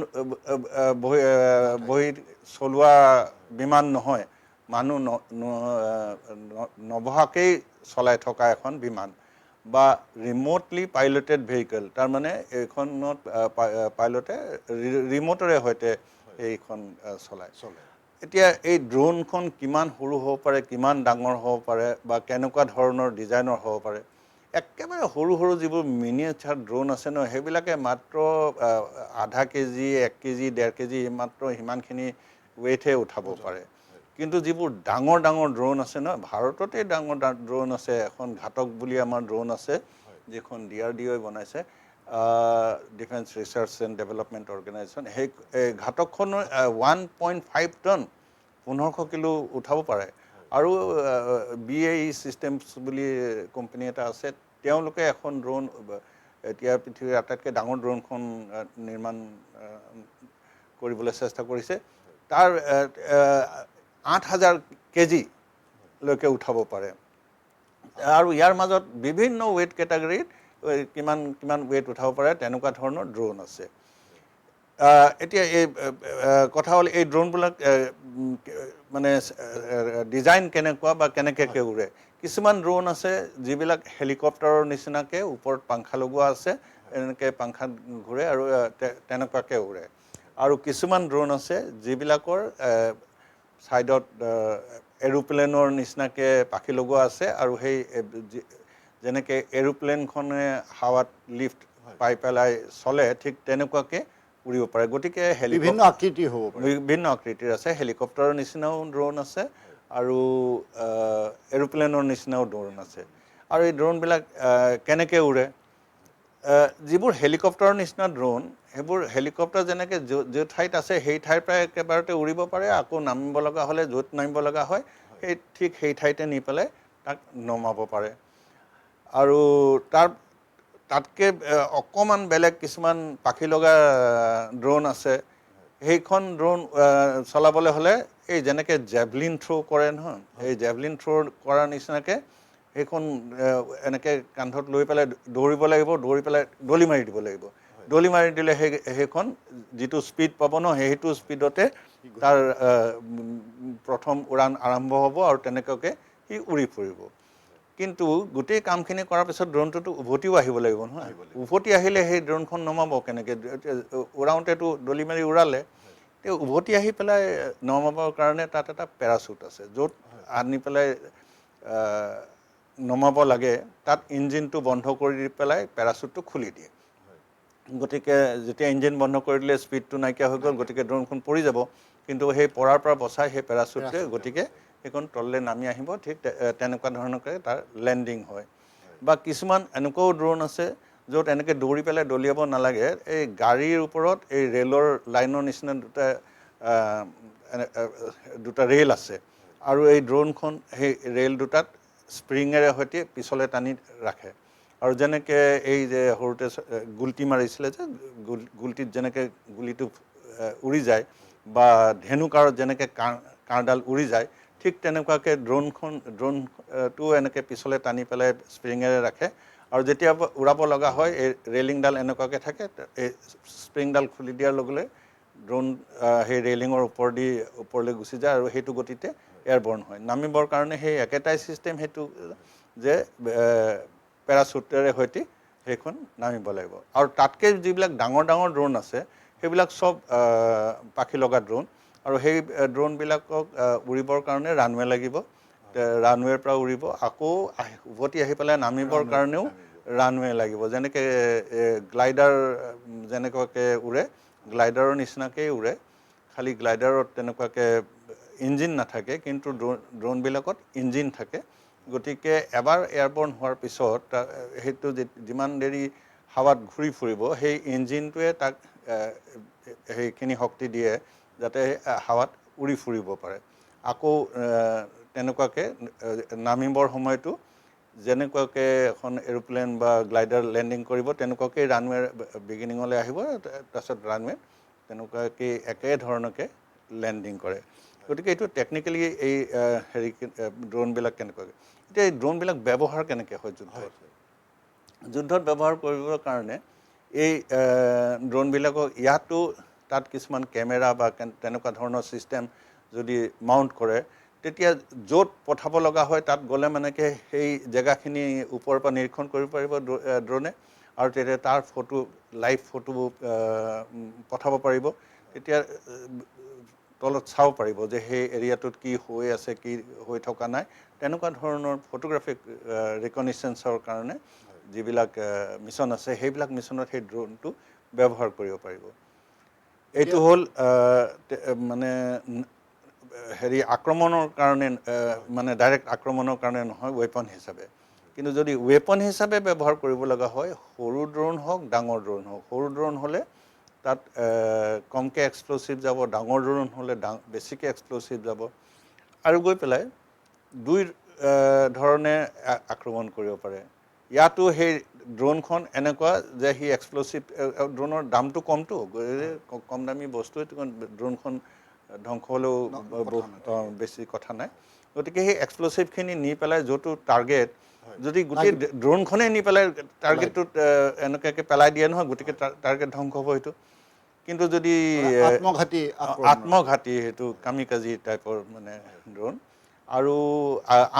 বহি চলোৱা বিমান নহয় মানুহ নবহাকেই চলাই থকা এখন বিমান বা ৰিম'টলি পাইলটেড ভেহিকেল তাৰমানে এইখনত পাইলটে ৰিম'টৰে সৈতে এইখন চলায় এতিয়া এই ড্ৰোনখন কিমান সৰু হ'ব পাৰে কিমান ডাঙৰ হ'ব পাৰে বা কেনেকুৱা ধৰণৰ ডিজাইনৰ হ'ব পাৰে একেবাৰে সৰু সৰু যিবোৰ মিনিয়েচাৰ ড্ৰোন আছে ন সেইবিলাকে মাত্ৰ আধা কেজি 1 কেজি 1.5 কেজি মাত্ৰ সিমানখিনি ৱেইটহে উঠাব পাৰে কিন্তু যিবোৰ ডাঙৰ ডাঙৰ ড্ৰোন আছে ন ভাৰততে ডাঙৰ ড্ৰোন আছে এখন ঘাতক বুলি আমাৰ ড্ৰোন আছে যিখন DRDOই বনাইছে defence research and development organisation সেই ঘাতকখনৰ 1.5 টন 1500 কিলো উঠাব পাৰে আৰু BAE চিষ্টেমছ বুলি কোম্পানী এটা আছে তেওঁলোকে এখন ড্ৰোন এতিয়া পৃথিৱীৰ আটাইতকৈ ডাঙৰ ড্ৰোনখন নিৰ্মাণ কৰিবলৈ চেষ্টা কৰিছে তাৰ 8000 কেজিলৈকে উঠাব পাৰে আৰু ইয়াৰ মাজত বিভিন্ন ৱেইট কেটাগৰীত কিমান কিমান ৱেইট উঠাব পাৰে তেনেকুৱা ধৰণৰ ড্ৰোন আছে এতিয়া এই কথা হ'ল এই ড্ৰোনবিলাক মানে ডিজাইন কেনেকুৱা বা কেনেকৈ উৰে কিছুমান ড্ৰোন আছে যিবিলাক হেলিকপ্টাৰৰ নিচিনাকৈ ওপৰত পাংখা লগোৱা আছে এনেকৈ পাংখাত ঘূৰে আৰু তেনেকুৱাকৈ উৰে আৰু কিছুমান ড্ৰোন আছে যিবিলাকৰ ছাইডত এৰোপ্লেনৰ নিচিনাকৈ পাখি লগোৱা আছে আৰু সেই যেনেকৈ এৰোপ্লেনখনে হাৱাত লিফ্ট পাই পেলাই চলে ঠিক তেনেকুৱাকৈ উৰিব পাৰে গতিকে বিভিন্ন আকৃতি হ'ব পাৰে বিভিন্ন আকৃতিৰ আছে হেলিকপ্টাৰৰ নিচিনাও ড্ৰোন আছে আৰু এৰোপ্লেনৰ নিচিনাও ড্ৰোন আছে আৰু এই ড্ৰোনবিলাক কেনেকৈ উৰে যিবোৰ হেলিকপ্টাৰৰ নিচিনা ড্ৰোন সেইবোৰ হেলিকপ্টাৰ যেনেকৈ য'ত ঠাইত আছে সেই ঠাইৰ পৰা একেবাৰতে উৰিব পাৰে আকৌ নামিব লগা হ'লে য'ত নামিব লগা হয় ঠিক সেই ঠাইতে নি পেলাই তাক নমাব পাৰে আৰু তাতকৈ অকণমান বেলেগ কিছুমান পাখি লগা ড্ৰোন আছে সেইখন ড্ৰোন চলাবলৈ হ'লে এই যেনেকৈ জেভলিন থ্ৰ' কৰে নহয় এই জেভলিন থ্ৰ' কৰাৰ নিচিনাকৈ সেইখন এনেকৈ কান্ধত লৈ পেলাই দৌৰিব লাগিব দৌৰি পেলাই দলি মাৰি দিব লাগিব দলি মাৰি দিলে সেইখন যিটো স্পীড পাব ন সেইটো স্পীডতে তাৰ প্ৰথম উৰাণ আৰম্ভ হ'ব আৰু তেনেকুৱাকৈ সি উৰি ফুৰিব কিন্তু গোটেই কামখিনি কৰাৰ পিছত ড্ৰোনটোতো উভতিও আহিব লাগিব নহয় উভতি আহিলে সেই ড্ৰোনখন নমাব কেনেকৈ উৰাওঁতেতো দলি মাৰি উৰালে তেওঁ উভতি আহি পেলাই নমাবৰ কাৰণে তাত এটা পেৰাচুট আছে য'ত আনি পেলাই নমাব লাগে তাত ইঞ্জিনটো বন্ধ কৰি দি পেলাই পেৰাচুটটো খুলি দিয়ে গতিকে যেতিয়া ইঞ্জিন বন্ধ কৰি দিলে স্পীডটো নাইকিয়া হৈ গ'ল গতিকে ড্ৰোনখন পৰি যাব কিন্তু সেই পৰাৰ পৰা বচাই সেই পেৰাচুটটোৱে গতিকে সেইখন তললৈ নামি আহিব ঠিক তেনেকুৱা ধৰণকৈ তাৰ লেণ্ডিং হয় বা কিছুমান এনেকুৱাও ড্ৰোন আছে য'ত এনেকৈ দৌৰি পেলাই দলিয়াব নালাগে এই গাড়ীৰ ওপৰত এই ৰেলৰ লাইনৰ নিচিনা দুটা ৰেল আছে আৰু এই ড্ৰোনখন সেই ৰেল দুটাত স্প্ৰিঙেৰে সৈতে পিছলৈ টানি ৰাখে আৰু যেনেকৈ এই যে সৰুতে গুলটি মাৰিছিলে যে গুলটিত যেনেকৈ গুলিটো উৰি যায় বা ধেনুকাঁড়ত যেনেকৈ কাঁড়ডাল উৰি যায় ঠিক তেনেকুৱাকৈ ড্ৰোনটো এনেকৈ পিছলৈ টানি পেলাই স্প্ৰিঙেৰে ৰাখে আৰু যেতিয়া উৰাব লগা হয় এই ৰেলিংডাল এনেকুৱাকৈ থাকে এই স্প্ৰিংডাল খুলি দিয়াৰ লগে লগে ড্ৰোন সেই ৰেলিঙৰ ওপৰলৈ গুচি যায় আৰু সেইটো গতিতে এয়াৰবৰ্ণ হয় নামিবৰ কাৰণে সেই একেটাই ছিষ্টেম সেইটো যে পেৰাচুটেৰে সৈতে সেইখন নামিব লাগিব আৰু তাতকৈ যিবিলাক ডাঙৰ ডাঙৰ ড্ৰোন আছে সেইবিলাক চব পাখি লগা ড্ৰোন আৰু সেই ড্ৰোনবিলাকক উৰিবৰ কাৰণে ৰানৱে লাগিব ৰানৱেৰ পৰা উৰিব আকৌ উভতি আহি পেলাই নামিবৰ কাৰণেও ৰানৱে লাগিব, যেনেকৈ গ্লাইডাৰ যেনেকুৱাকৈ উৰে, গ্লাইডাৰৰ নিচিনাকৈ উৰে, খালি গ্লাইডাৰত তেনেকুৱাকৈ ইঞ্জিন নাথাকে, কিন্তু ড্ৰোনবিলাকত ইঞ্জিন থাকে। গতিকে এবাৰ এয়াৰবৰ্ন হোৱাৰ পিছত সেইটো যিমান দেৰি হাৱাত ঘূৰি ফুৰিব, সেই ইঞ্জিনটোৱে তাক সেইখিনি শক্তি দিয়ে যাতে হাৱাত উৰি ফুৰিব পাৰে। আকৌ তেনেকুৱাকৈ নামিবৰ সময়তো যেনেকুৱাকৈ এখন এৰোপ্লেন বা গ্লাইডাৰ লেণ্ডিং কৰিব, তেনেকুৱাকৈ ৰানৱেৰ বিগিনিঙলৈ আহিব, তাৰপিছত ৰানৱে তেনেকুৱাকৈ একেধৰণকৈ লেণ্ডিং কৰে। গতিকে এইটো টেকনিকেলি এই ড্ৰোনবিলাক কেনেকুৱাকৈ, এতিয়া এই ড্ৰোনবিলাক ব্যৱহাৰ কেনেকৈ হয় যুদ্ধত ব্যৱহাৰ কৰিবৰ কাৰণে এই ড্ৰোনবিলাকক ইয়াতো তাত কিছুমান কেমেৰা বা তেনেকুৱা ধৰণৰ ছিষ্টেম যদি মাউণ্ট কৰে, তেতিয়া য'ত পঠাব লগা হয় তাত গ'লে মানে সেই জেগাখিনি ওপৰৰ পৰা নিৰীক্ষণ কৰিব পাৰিব ড্ৰোনে, আৰু তেতিয়া তাৰ ফটো লাইভ ফটো পঠাব পাৰিব। তেতিয়া তলত চাব পাৰিব যে সেই এৰিয়াটোত কি হৈ আছে, কি হৈ থকা নাই, তেনেকুৱা ধৰণৰ ফটোগ্ৰাফিক ৰিকগনিশ্যনছৰ কাৰণে যিবিলাক মিছন আছে, সেইবিলাক মিছনত সেই ড্ৰোনটো ব্যৱহাৰ কৰিব পাৰিব। এইটো হ'ল মানে আক্ৰমণৰ কাৰণে, মানে ডাইৰেক্ট আক্ৰমণৰ কাৰণে নহয়, ৱেপন হিচাপে। কিন্তু যদি ৱেপন হিচাপে ব্যৱহাৰ কৰিব লগা হয়, সৰু ড্ৰোন হওক ডাঙৰ ড্ৰোন হওক, সৰু ড্ৰোন হ'লে তাত কমকৈ এক্সপ্ল'চিভ যাব, ডাঙৰ ড্ৰোন হ'লে বেছিকৈ এক্সপ্ল'চিভ যাব, আৰু গৈ পেলাই দুই ধৰণে আক্ৰমণ কৰিব পাৰে। ইয়াতো সেই ড্ৰোনখন এনেকুৱা যে সি এক্সপ্ল'চিভ, ড্ৰোনৰ দামটো কমটো, কম দামী বস্তু, সেইটো ড্ৰোনখন ধ্বংস হ'লেও বেছি কথা নাই। গতিকে সেই এক্সপ্ল'চিভখিনি নি পেলাই য'টো টাৰ্গেট, যদি গোটেই ড্ৰোনখনেই নি পেলাই টাৰ্গেটটোত এনেকুৱাকৈ পেলাই দিয়ে নহয়, গতিকে টাৰ্গেট ধ্বংস হ'ব সেইটো। কিন্তু যদি আত্মঘাতী, সেইটো কামিকাজি টাইপৰ মানে ড্ৰোন, আৰু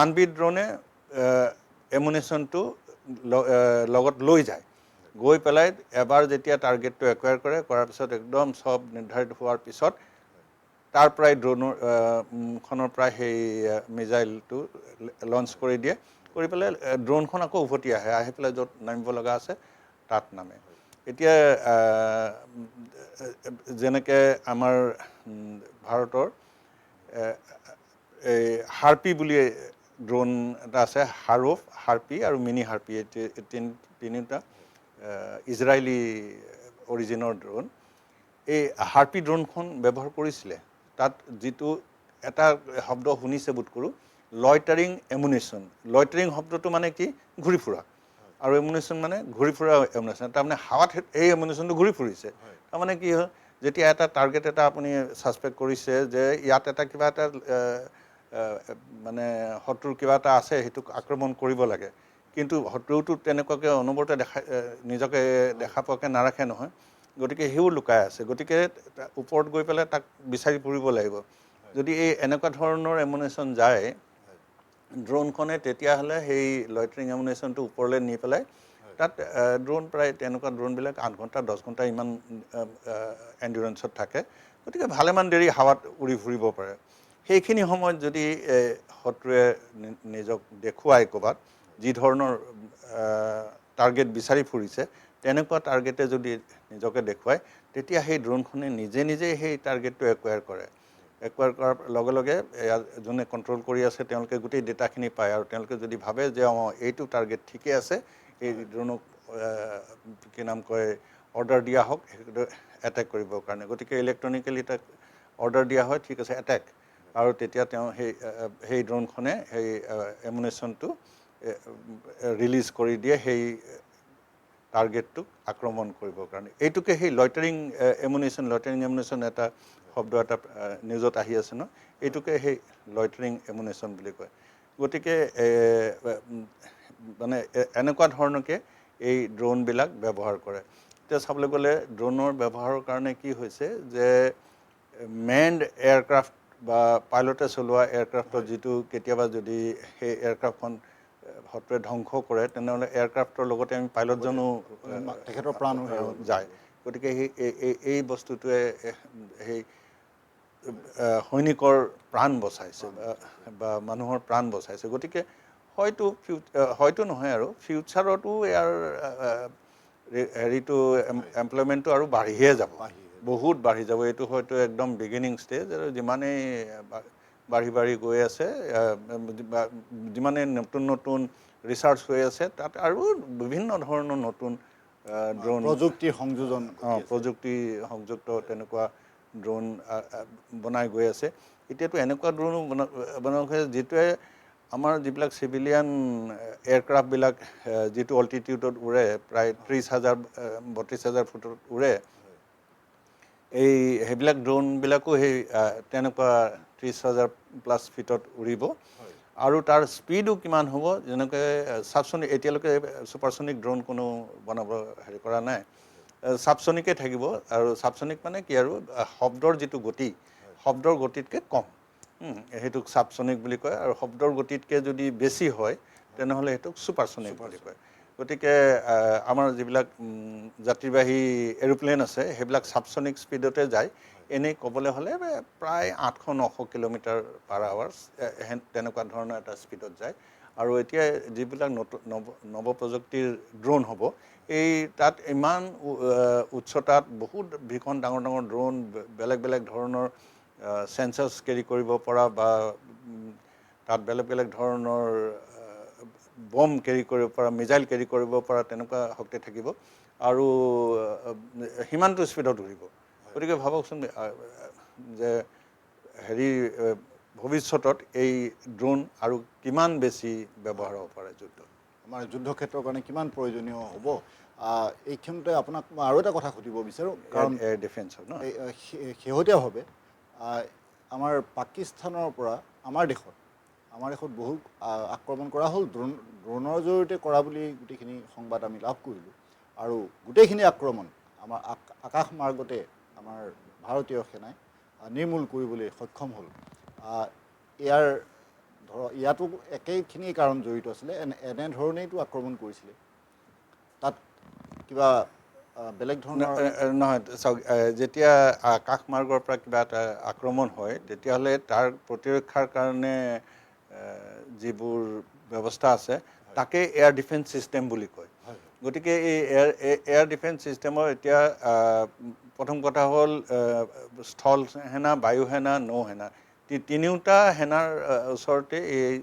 আনবিধ ড্ৰোনে এমুনেশ্যনটো লগত লৈ যায়, গৈ পেলাই এবাৰ যেতিয়া টাৰ্গেটটো একুৱায়াৰ কৰে, কৰাৰ পিছত একদম চব নিৰ্ধাৰিত হোৱাৰ পিছত তাৰ পৰাই ড্ৰোনখনৰ পৰাই সেই মিছাইলটো লঞ্চ কৰি দিয়ে, কৰি পেলাই ড্ৰোনখন আকৌ উভতি আহি পেলাই য'ত নামিব লগা আছে তাত নামে। এতিয়া যেনেকৈ আমাৰ ভাৰতৰ এই হাৰ্পি বুলি ড্ৰোন এটা আছে, হাৰ্পি আৰু মিনি হাৰ্পি, তিনিটা ইজৰাইলী অৰিজিনৰ ড্ৰোন। এই হাৰ্পি ড্ৰোনখন ব্যৱহাৰ কৰিছিলে, তাত যিটো এটা শব্দ শুনিছে বোধ কৰোঁ, লয়টাৰিং এমুনেশ্যন। লয়টাৰিং শব্দটো মানে কি, ঘূৰি ফুৰা, আৰু এমুনেশ্যন মানে ঘূৰি ফুৰা এমুনেশ্যন। তাৰমানে হাৱাত এই এমুনেশ্যনটো ঘূৰি ফুৰিছে। তাৰমানে কি হয়, যেতিয়া এটা টাৰ্গেট এটা আপুনি ছাছপেক্ট কৰিছে যে ইয়াত এটা কিবা এটা মানে শত্ৰুৰ কিবা এটা আছে, সেইটোক আক্ৰমণ কৰিব লাগে, কিন্তু শত্ৰুটো তেনেকুৱাকৈ অনবৰতে নিজকে দেখা পোৱাকৈ নাৰাখে নহয়, গতিকে সিও লুকাই আছে। গতিকে ওপৰত গৈ পেলাই তাক বিচাৰি ফুৰিব লাগিব। যদি এই এনেকুৱা ধৰণৰ এমুনেশ্যন যায় ড্ৰোনখনে, তেতিয়াহ'লে সেই লয়টাৰিং এমুনেশ্যনটো ওপৰলৈ নি পেলাই তাত ড্ৰোন প্ৰায় তেনেকুৱা ড্ৰোনবিলাক 8 ঘণ্টা 10 ঘণ্টা ইমান এণ্ডুৰেঞ্চত থাকে, গতিকে ভালেমান দেৰি হাৱাত উৰি ফুৰিব পাৰে। সেইখিনি সময়ত যদি শত্ৰুৱে নিজক দেখুৱায় ক'ৰবাত, যি ধৰণৰ টাৰ্গেট বিচাৰি ফুৰিছে, তেনেকুৱা টাৰ্গেটে যদি নিজকে দেখুৱায়, তেতিয়া সেই ড্ৰোনখনে নিজে নিজেই সেই টাৰ্গেটটো একুৱায়াৰ কৰে। একুৱায়াৰ কৰাৰ লগে লগে যোনে কণ্ট্ৰল কৰি আছে তেওঁলোকে গোটেই ডেটাখিনি পায়, আৰু তেওঁলোকে যদি ভাবে যে এইটো টাৰ্গেট ঠিকে আছে, এই ড্ৰোনক কি নাম কয় অৰ্ডাৰ দিয়া হওক এটেক কৰিবৰ কাৰণে, গতিকে ইলেক্ট্ৰনিকেলি তাক অৰ্ডাৰ দিয়া হয়, ঠিক আছে এটেক, আৰু তেতিয়া তেওঁ সেই ড্ৰোনখনে সেই এমুনেশ্যনটো ৰিলিজ কৰি দিয়ে সেই টাৰ্গেটটোক আক্ৰমণ কৰিবৰ কাৰণে। এইটোকে সেই লয়টাৰিং এমুনেশ্যন এটা শব্দ এটা নিউজত আহি আছে ন, এইটোকে সেই লয়টাৰিং এমুনেশ্যন বুলি কয়। গতিকে মানে এনেকুৱা ধৰণকে এই ড্ৰোনবিলাক ব্যৱহাৰ কৰে। এতিয়া চাবলৈ গ'লে ড্ৰোনৰ ব্যৱহাৰৰ কাৰণে কি হৈছে যে মেণ্ড এয়াৰক্ৰাফ্ট বা পাইলটে চলোৱা এয়াৰক্ৰাফ্টত যিটো কেতিয়াবা যদি সেই এয়াৰক্ৰাফ্টখন শত্ৰুৱে ধ্বংস কৰে, তেনেহ'লে এয়াৰক্ৰাফ্টৰ লগতে আমি পাইলটজনো তেখেতৰ প্ৰাণ যায়। গতিকে এই বস্তুটোৱে সেই সৈনিকৰ প্ৰাণ বচাইছে বা মানুহৰ প্ৰাণ বচাইছে। গতিকে হয়তো নহয় আৰু ফিউচাৰতো ইয়াৰ হেৰিটো এমপ্লয়মেণ্টটো আৰু বাঢ়িহে যাব, বহুত বাঢ়ি যাব। এইটো হয়তো একদম বিগিনিং ষ্টেজ, আৰু যিমানেই বাঢ়ি গৈ আছে, যিমানে নতুন নতুন ৰিচাৰ্চ হৈ আছে, তাত আৰু বিভিন্ন ধৰণৰ নতুন ড্ৰোন, প্ৰযুক্তিৰ সংযোজন, প্ৰযুক্তি সংযুক্ত তেনেকুৱা ড্ৰোন বনাই গৈ আছে। এতিয়াতো এনেকুৱা ড্ৰোনো বনোৱা হৈছে যিটোৱে আমাৰ যিবিলাক চিভিলিয়ান এয়াৰক্ৰাফ্টবিলাক যিটো অল্টিটিউডত উৰে, প্ৰায় 30,000-32,000 ফুটত উৰে, সেইবিলাক ড্ৰোনবিলাকো সেই তেনেকুৱা 30,000+ ফিটত উৰিব। আৰু তাৰ স্পীডো কিমান হ'ব, যেনেকৈ ছাবছনিক, এতিয়ালৈকে ছুপাৰছনিক ড্ৰোন কোনো বনাব হেৰি কৰা নাই, ছাবছনিকে থাকিব। আৰু ছাবছনিক মানে কি আৰু শব্দৰ যিটো গতি, শব্দৰ গতিতকৈ কম, সেইটোক ছাবছনিক বুলি কয়। আৰু শব্দৰ গতিতকৈ যদি বেছি হয় তেনেহ'লে সেইটোক ছুপাৰছনিক বুলি কয়। গতিকে আমাৰ যিবিলাক যাত্ৰীবাহী এৰোপ্লেন আছে সেইবিলাক ছাবছনিক স্পীডতে যায়। এনেই ক'বলৈ হ'লে প্ৰায় 800-900 কিলোমিটাৰ/আৱাৰ্ছ তেনেকুৱা ধৰণৰ এটা স্পীডত যায়। আৰু এতিয়া যিবিলাক নৱ প্ৰযুক্তিৰ ড্ৰোন হ'ব, তাত ইমান উচ্চতাত বহুত ভীষণ ডাঙৰ ডাঙৰ ড্ৰোন, বেলেগ বেলেগ ধৰণৰ চেঞ্চাৰ্ছ কেৰি কৰিব পৰা, বা তাত বেলেগ বেলেগ ধৰণৰ বম কেৰি কৰিব পৰা, মিছাইল কেৰি কৰিব পৰা তেনেকুৱা শক্তি থাকিব, আৰু সিমানটো স্পীডত উৰিব। গতিকে ভাবকচোন যে ভৱিষ্যতত এই ড্ৰোন আৰু কিমান বেছি ব্যৱহাৰ হ'ব পাৰে যুদ্ধত, আমাৰ যুদ্ধক্ষেত্ৰৰ কাৰণে কিমান প্ৰয়োজনীয় হ'ব। এইখিনিতে আপোনাক মই আৰু এটা কথা সুধিব বিচাৰোঁ, কাৰণ এয়াৰ ডিফেন্সৰ শেহতীয়াভাৱে আমাৰ পাকিস্তানৰ পৰা আমাৰ দেশত বহু আক্ৰমণ কৰা হ'ল, ড্ৰোনৰ জৰিয়তে কৰা বুলি গোটেইখিনি সংবাদ আমি লাভ কৰিলোঁ। আৰু গোটেইখিনি আক্ৰমণ আমাৰ আকাশ মাৰ্গতে আমাৰ ভাৰতীয় সেনাই নিৰ্মূল কৰিবলৈ সক্ষম হ'ল। ইয়াতো একেখিনি কাৰণ জড়িত আছিলে, এনেধৰণেইতো আক্ৰমণ কৰিছিলে। তাত কিবা বেলেগ ধৰণৰ নহয়। চাওক, যেতিয়া আকাশমাৰ্গৰ পৰা কিবা এটা আক্ৰমণ হয়, তেতিয়াহ'লে তাৰ প্ৰতিৰক্ষাৰ কাৰণে যিবোৰ ব্যৱস্থা আছে তাকে এয়াৰ ডিফেন্স ছিষ্টেম বুলি কয়। গতিকে এই এয়াৰ ডিফেন্স ছিষ্টেমৰ এতিয়া প্ৰথম কথা হ'ল স্থল সেনা, বায়ু সেনা, নৌ সেনা, তিনিওটা সেনাৰ ওচৰতে এই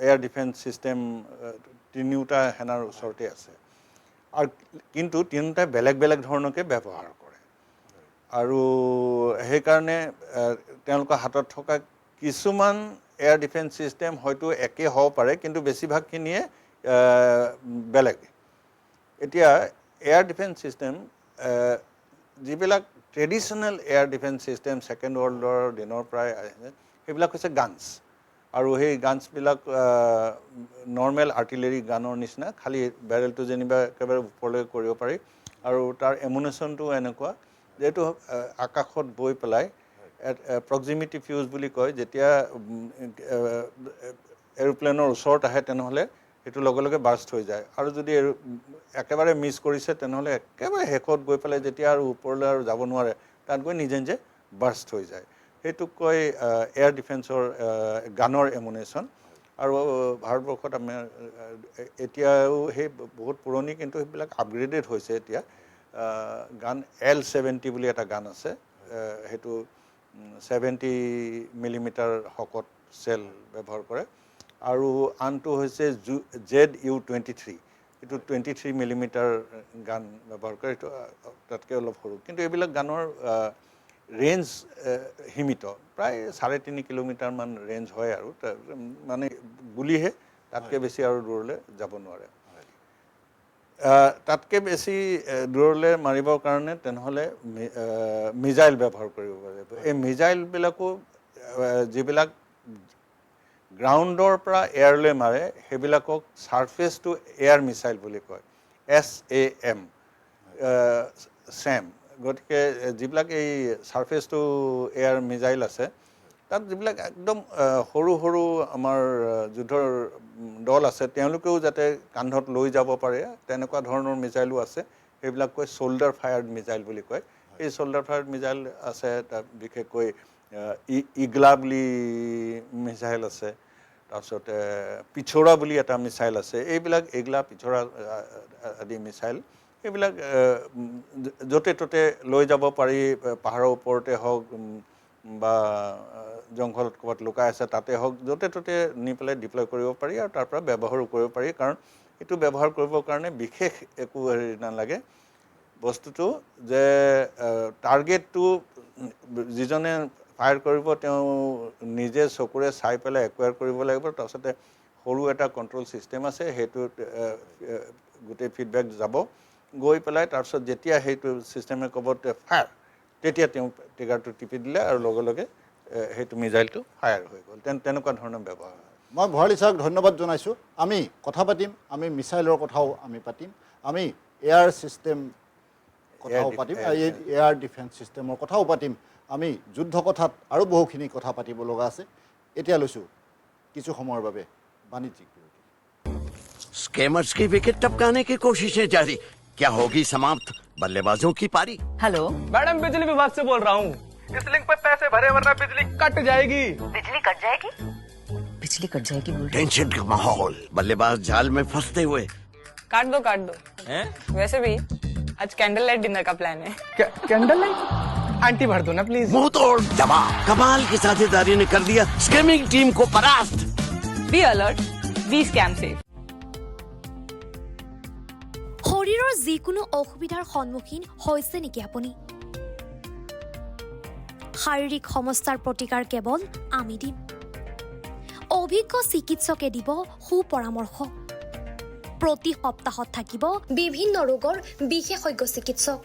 এয়াৰ ডিফেন্স ছিষ্টেম তিনিওটা সেনাৰ ওচৰতে আছে। আৰু কিন্তু তিনিওটাই বেলেগ বেলেগ ধৰণকে ব্যৱহাৰ কৰে। আৰু সেইকাৰণে তেওঁলোকৰ হাতত থকা কিছুমান এয়াৰ ডিফেন্স ছিষ্টেম হয়তো একে হ'ব পাৰে, কিন্তু বেছিভাগখিনিয়ে বেলেগ। এতিয়া এয়াৰ ডিফেন্স ছিষ্টেম, যিবিলাক traditional air defence system second world ৱাৰৰ দিনৰ পৰাই আছে, সেইবিলাক হৈছে গানছ। আৰু সেই গানছবিলাক নৰ্মেল আৰ্টিলেৰী গানৰ নিচিনা, খালি বেৰেলটো যেনিবা একেবাৰে ওপৰলৈ কৰিব পাৰি। আৰু তাৰ এমুনেশ্যনটো এনেকুৱা যিহেতু আকাশত গৈ পেলাই প্ৰক্সিমিটি ফিউজ বুলি কয়, যেতিয়া এৰোপ্লেনৰ ওচৰত আহে তেনেহ'লে সেইটো লগে লগে বাৰ্ষ্ট হৈ যায়। আৰু যদি একেবাৰে মিছ কৰিছে তেনেহ'লে একেবাৰে শেষত গৈ পেলাই যেতিয়া আৰু ওপৰলৈ আৰু যাব নোৱাৰে, তাত গৈ নিজে নিজে বাৰ্ষ্ট হৈ যায়। সেইটোক কয় এয়াৰ ডিফেন্সৰ গানৰ এমুনেশ্যন। আৰু ভাৰতবৰ্ষত আমাৰ এতিয়াও সেই বহুত পুৰণি, কিন্তু সেইবিলাক আপগ্ৰেডেড হৈছে এতিয়া। গান L-70 বুলি এটা গান আছে, সেইটো 70 মিলিমিটাৰ শকত চেল ব্যৱহাৰ কৰে। আৰু আনটো হৈছে ZU-23, এইটো 23 মিলিমিটাৰ গান ব্যৱহাৰ কৰে, এইটো তাতকৈ অলপ সৰু। কিন্তু এইবিলাক গানৰ ৰেঞ্জ সীমিত, প্ৰায় 3.5 কিলোমিটাৰমান ৰেঞ্জ হয়। আৰু মানে গুলিহে, তাতকৈ বেছি আৰু দূৰলৈ যাব নোৱাৰে। তাতকৈ বেছি দূৰলৈ মাৰিবৰ কাৰণে তেনেহ'লে মিছাইল ব্যৱহাৰ কৰিব পাৰিব। এই মিছাইলবিলাকো যিবিলাক গ্ৰাউণ্ডৰ পৰা এয়াৰলৈ মাৰে সেইবিলাকক ছাৰ্ফেচ টু এয়াৰ মিছাইল বুলি কয়, SAM, SAM। গতিকে যিবিলাক এই ছাৰ্ফেচ টু এয়াৰ মিছাইল আছে, তাত যিবিলাক একদম সৰু সৰু আমাৰ যুদ্ধৰ দল আছে, তেওঁলোকেও যাতে কান্ধত লৈ যাব পাৰে তেনেকুৱা ধৰণৰ মিছাইলো আছে। সেইবিলাক কয় শ্ব'ল্ডাৰ ফায়াৰ্ড মিছাইল বুলি কয়। এই শ্ব'ল্ডাৰ ফায়াৰ্ড মিছাইল আছে, তাত বিশেষকৈ ইগলা বুলি মিছাইল আছে। তাৰপিছতে পিছৰা বুলি এটা মিছাইল আছে এইগিলা পিছৰা আদি মিছাইল এইবিলাক য'তে ত'তে লৈ যাব পাৰি পাহাৰৰ ওপৰতে হওক বা জংঘলত ক'ৰবাত লুকাই আছে তাতে হওক য'তে ত'তে নি পেলাই ডিপ্লয় কৰিব পাৰি আৰু তাৰ পৰা ব্যৱহাৰো কৰিব পাৰি কাৰণ এইটো ব্যৱহাৰ কৰিবৰ কাৰণে বিশেষ একো হেৰি নালাগে বস্তুটো যে টাৰ্গেটটো যিজনে ফায়াৰ কৰিব তেওঁ নিজে চকুৰে চাই পেলাই একুৱায়াৰ কৰিব লাগিব তাৰপিছতে সৰু এটা কণ্ট্ৰল ছিষ্টেম আছে সেইটোত গোটেই ফিডবেক যাব গৈ পেলাই তাৰপিছত যেতিয়া সেইটো ছিষ্টেমে ক'ব ফায়াৰ তেতিয়া তেওঁ ট্ৰিগাৰটো টিপি দিলে আৰু লগে লগে সেইটো মিছাইলটো ফায়াৰ হৈ গ'ল তেনেকুৱা ধৰণৰ ব্যৱহাৰ হয় মই ভৰালী ছাৰক ধন্যবাদ জনাইছোঁ আমি কথা পাতিম আমি মিছাইলৰ কথাও আমি পাতিম আমি এয়াৰ ছিষ্টেম কথাও পাতিম এয়াৰ ডিফেন্স ছিষ্টেমৰ কথাও পাতিম আমি যুদ্ধ কথাত আৰু বহুখিনি কথা পাতিব লগা আছে এতিয়া লৈছোঁ কিছু সময়ৰ বাবে বাণিজ্যিক বিৰতি स्कैमर्स की विकेट टपकाने की कोशिशें जारी क्या होगी समाप्त बल्लेबाजों की पारी हेलो मैडम बिजली विभाग से बोल रहा हूँ इस लिंक पे पैसे भरे वरना बिजली कट जाएगी बिजली कट जाएगी बिजली कट जाएगी बोल टेंशन का माहौल बल्लेबाज जाल में फंसते हुए काट दो हैं? वैसे भी आज कैंडल लाइट डिनर का प्लान है कैंडल लाइट आंटी भर दो ना प्लीज मुंह तोड़ जवाब कमाल की साझेदारी ने कर दिया स्कैमिंग टीम को परास्त be alert be scam safe শৰীৰৰ যিকোনো অসুবিধাৰ সন্মুখীন হৈছে নেকি আপুনি শাৰীৰিক সমস্যাৰ প্ৰতিকাৰ কেৱল আমি দিম অভিজ্ঞ চিকিৎসকে দিব সুপৰামৰ্শ প্ৰতি সপ্তাহত থাকিব বিভিন্ন ৰোগৰ বিশেষজ্ঞ চিকিৎসক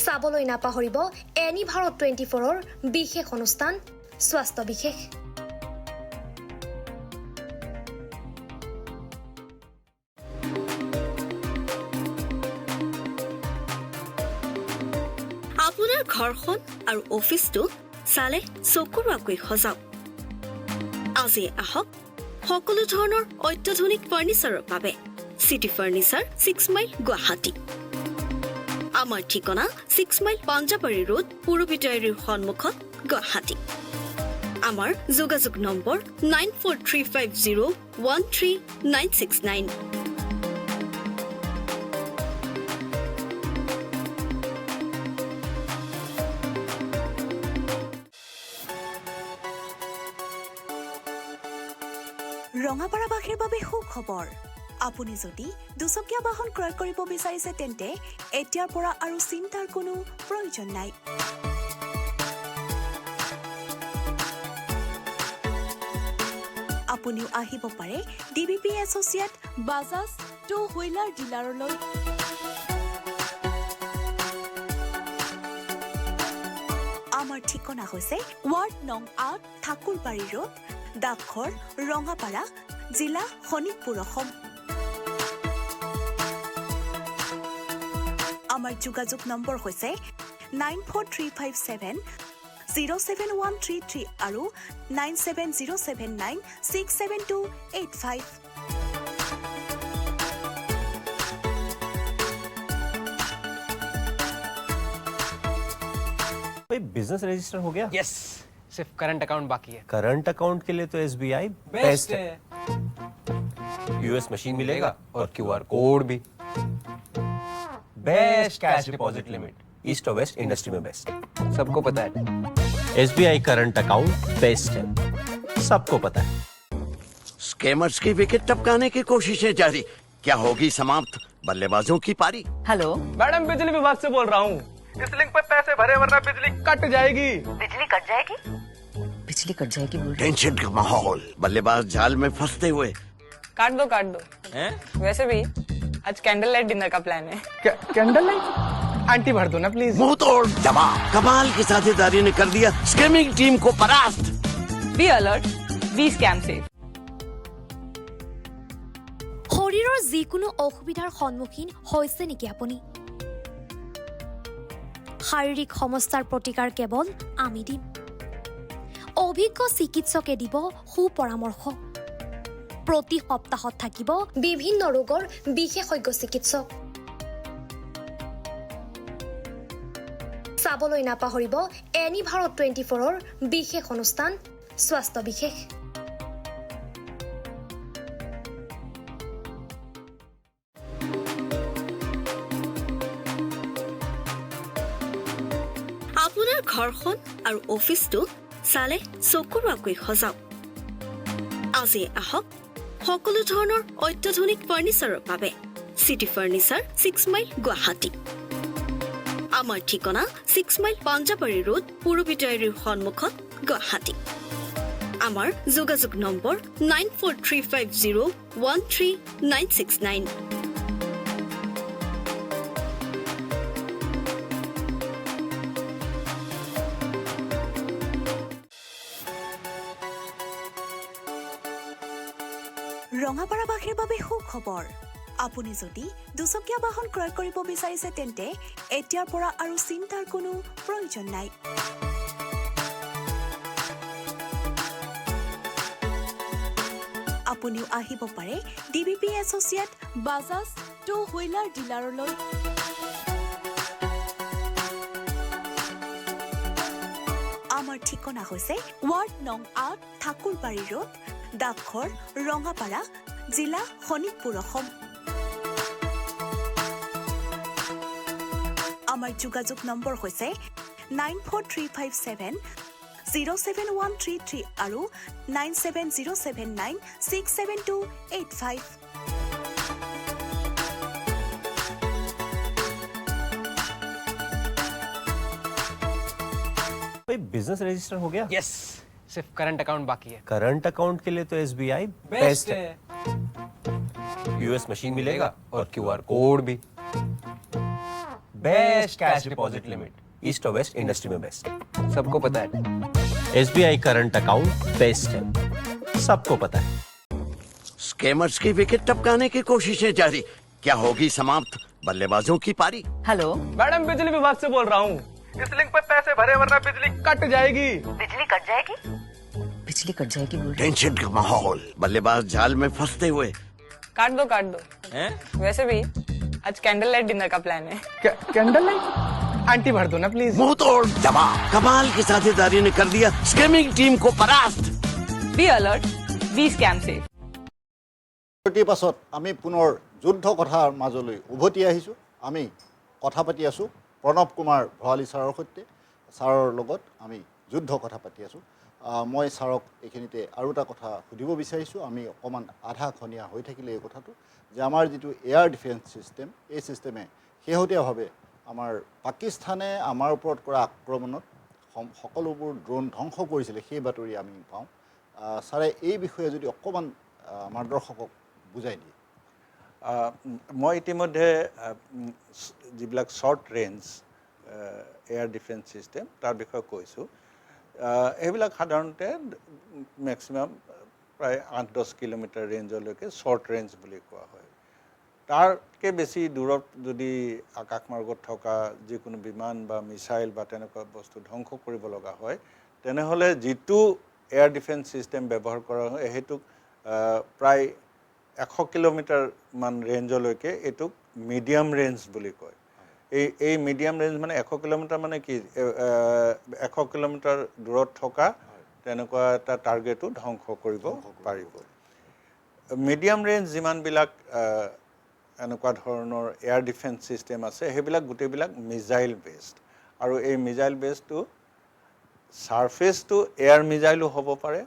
চাবলৈ নাপাহৰিব এনি ভাৰত 24ৰ বিশেষ অনুষ্ঠান স্বাস্থ্য বিশেষ আপোনাৰ ঘৰখন আৰু অফিচটো চালে চকুৰ আগুৰি সজাওক আজি আহক সকলো ধৰণৰ অত্যাধুনিক ফাৰ্নিচাৰৰ বাবে সিটি ফাৰ্নিচাৰ 6 মাইল গুৱাহাটী আমাৰ ঠিকনা 6 মাইল পাঞ্জাবাৰী ৰোড পুৰবিটাৰীৰ সন্মুখত গুৱাহাটী আমাৰ যোগাযোগ নম্বৰ 9435013969 ৰঙাপাৰাবাসীৰ বাবে সুখবৰ আপুনি যদি দুচকীয়া বাহন ক্ৰয় কৰিব বিচাৰিছে তেন্তে এতিয়াৰ পৰা আৰু চিন্তাৰ কোনো প্ৰয়োজন নাই আপুনিও আহিব পাৰে DBP associate Bajaj two wheeler ডিলাৰলৈ আমাৰ ঠিকনা হৈছে ৱাৰ্ড নং ৮ ঠাকুৰবাৰী ৰোড ডাকঘৰ ৰঙাপাৰা জিলা শোণিতপুৰ অসম আমাৰ যোগাযোগ নম্বৰ হৈছে 9435707133 আৰু 9707967285 बिजनेस रजिस्टर हो गया यस सिर्फ करंट अकाउंट बाकी है करंट अकाउंट के लिए तो एसबीआई बेस्ट है यूएस मशीन मिलेगा और क्यूआर कोड भी best cash deposit limit east और वेस्ट इंडस्ट्री में बेस्ट सबको पता है एसबीआई करंट अकाउंट बेस्ट है सबको पता है स्कैमर्स की विकेट टपकाने की कोशिशें जारी क्या होगी समाप्त बल्लेबाजों की पारी हेलो मैडम बिजली विभाग से बोल रहा हूँ इस लिंक पे पैसे भरे वरना बिजली कट जाएगी बिजली कट जाएगी बिजली कट जाएगी बोल टेंशन का माहौल बल्लेबाज जाल में फंसते हुए काट दो हैं? वैसे भी आज कैंडल लाइट डिनर का प्लान है कैंडल लाइट आंटी भर दो ना प्लीज मुंह तोड़ जवाब कमाल की साझेदारी ने कर दिया स्कैमिंग टीम को परास्त be alert be scam safe শৰীৰৰ যিকোনো অসুবিধাৰ সন্মুখীন হৈছে নেকি আপুনি শাৰীৰিক সমস্যাৰ প্ৰতিকাৰ কেৱল আমি দিম অভিজ্ঞ চিকিৎসকে দিব সুপৰামৰ্শ প্ৰতি সপ্তাহত থাকিব বিভিন্ন ৰোগৰ বিশেষজ্ঞ চিকিৎসক চাবলৈ নাপাহৰিব এনি ভাৰত 24ৰ বিশেষ অনুষ্ঠান স্বাস্থ্য বিশেষ। আপোনাৰ ঘৰখন আৰু অফিচটো চালে চকুৰ আগৈ সজাওক। আজি আহক সকলো ধৰণৰ অত্যাধুনিক ফাৰ্নিচাৰৰ বাবে চিটি ফাৰ্নিচাৰ 6 মাইল গুৱাহাটী। আমাৰ ঠিকনা 6 মাইল পাঞ্জাবাৰী ৰোড পুৰবিটাৰীৰ সন্মুখত গুৱাহাটী। আমাৰ যোগাযোগ নম্বৰ 9435013969। ৰঙাপাৰাবাসীৰ বাবে সুখবৰ। আপুনি যদি দুচকীয়া বাহন ক্ৰয় কৰিব বিচাৰিছে তেন্তে এতিয়াৰ পৰা আৰু চিন্তাৰ কোনো প্ৰয়োজন নাই। আপুনিও আহিব পাৰে DBP associate Bajaj two wheeler ডিলাৰলৈ। আমাৰ ঠিকনা হৈছে ৱাৰ্ড নং ৮ ঠাকুৰবাৰী ৰোড, ডাকঘৰ ৰঙাপাৰা, জিলা শোণিতপুৰ, অসম। আমাৰ যোগাযোগ নম্বৰ হৈছে 9435707133 আৰু 9707967285। भाई बिजनेस रजिस्टर हो गया? यस, सिर्फ करंट अकाउंट बाकी है। करंट अकाउंट के लिए तो SBI बेस्ट है। यूएस मशीन मिलेगा और QR कोड भी। Best cash deposit limit east और वेस्ट इंडस्ट्री में बेस्ट। सबको पता है। SBI करंट अकाउंट बेस्ट है, सबको पता है। स्कैमर्स की विकेट टपकाने की कोशिशें जारी, क्या होगी समाप्त बल्लेबाजों की पारी? हेलो, मैडम बिजली विभाग से बोल रहा हूँ, इस लिंक पे पैसे भरे वरना बिजली कट जाएगी। बिजली कट जाएगी? बिजली कट जाएगी बोल रही। टेंशन का माहौल, बल्लेबाज जाल में फंसते हुए। काट दो वैसे भी आज कैंडल लाइट डिनर का प्लान है। कैंडल लाइट आंटी भर दो ना प्लीज। मुंह तोड़ जवाब, कमाल की साझेदारी ने कर दिया स्कैमिंग टीम को परास्त। Be alert, be scam safe. বিৰতিৰ পাছত আমি পুনৰ যুদ্ধ কথাৰ মাজলৈ উভতি আহিছোঁ। আমি কথা পাতি আছোঁ প্ৰণৱ কুমাৰ ভৰালী ছাৰৰ সৈতে। ছাৰৰ লগত আমি যুদ্ধ কথা পাতি আছোঁ। মই ছাৰক এইখিনিতে আৰু এটা কথা সুধিব বিচাৰিছোঁ। আমি অকণমান আধাখনীয়া হৈ থাকিলে এই কথাটো যে আমাৰ যিটো এয়াৰ ডিফেন্স ছিষ্টেম, এই ছিষ্টেমে শেহতীয়াভাৱে আমাৰ পাকিস্তানে আমাৰ ওপৰত কৰা আক্ৰমণত সকলোবোৰ ড্ৰোন ধ্বংস কৰিছিলে, সেই বাতৰি আমি পাওঁ। ছাৰে এই বিষয়ে যদি অকণমান আমাৰ দৰ্শকক বুজাই দিয়ে। মই ইতিমধ্যে যিবিলাক short range air defence system তাৰ বিষয়ে কৈছোঁ। এইবিলাক সাধাৰণতে মেক্সিমাম প্ৰায় ৮-১০ কিলোমিটাৰ ৰেঞ্জলৈকে শ্বৰ্ট ৰেঞ্জ বুলি কোৱা হয়। তাতকৈ বেছি দূৰত যদি আকাশমাৰ্গত থকা যিকোনো বিমান বা মিছাইল বা তেনেকুৱা বস্তু ধ্বংস কৰিব লগা হয়, তেনেহ'লে যিটো এয়াৰ ডিফেন্স ছিষ্টেম ব্যৱহাৰ কৰা হয় সেইটোক প্ৰায় ১০০ কিলোমিটাৰমান ৰেঞ্জলৈকে এইটোক মিডিয়াম ৰেঞ্জ বুলি কয়। এই মিডিয়াম ৰেঞ্জ মানে ১০০ কিলোমিটাৰ মানে কি, ১০০ কিলোমিটাৰ দূৰত থকা তেনেকুৱা এটা টাৰ্গেটো ধ্বংস কৰিব পাৰিব। মিডিয়াম ৰেঞ্জ যিমানবিলাক এনেকুৱা ধৰণৰ এয়াৰ ডিফেন্স ছিষ্টেম আছে সেইবিলাক গোটেইবিলাক মিছাইল বেছড। আৰু এই মিছাইল বেছটো ছাৰফেচ টু এয়াৰ মিছাইলো হ'ব পাৰে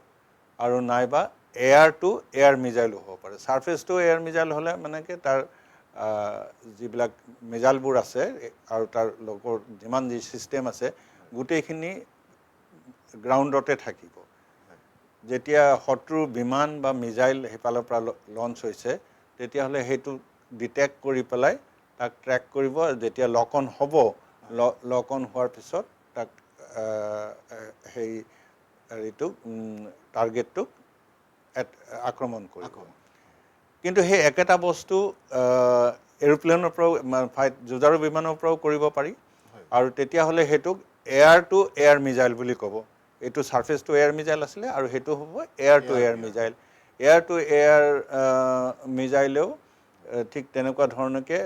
আৰু নাইবা এয়াৰ টু এয়াৰ মিছাইলো হ'ব পাৰে। ছাৰফেচ টু এয়াৰ মিছাইল হ'লে মানে কি তাৰ যিবিলাক মিছাইলবোৰ আছে আৰু তাৰ লগৰ যিমান যি ছিষ্টেম আছে গোটেইখিনি গ্ৰাউণ্ডতে থাকিব। যেতিয়া শত্ৰুৰ বিমান বা মিছাইল সেইফালৰ পৰা লঞ্চ হৈছে তেতিয়াহ'লে সেইটো ডিটেক্ট কৰি পেলাই তাক ট্ৰেক কৰিব। যেতিয়া লক অন হ'ব, লক অন হোৱাৰ পিছত তাক সেই হেৰিটোক টাৰ্গেটটোক আক্ৰমণ কৰিব। কিন্তু সেই একেটা বস্তু এৰোপ্লেনৰ পৰাও যুঁজাৰু বিমানৰ পৰাও কৰিব পাৰি। আৰু তেতিয়াহ'লে সেইটোক এয়াৰ টু এয়াৰ মিছাইল বুলি ক'ব। এইটো ছাৰ্ফেচ টু এয়াৰ মিছাইল আছিলে আৰু সেইটো হ'ব air to air missile. Air to air মিছাইলেও ঠিক তেনেকুৱা ধৰণকে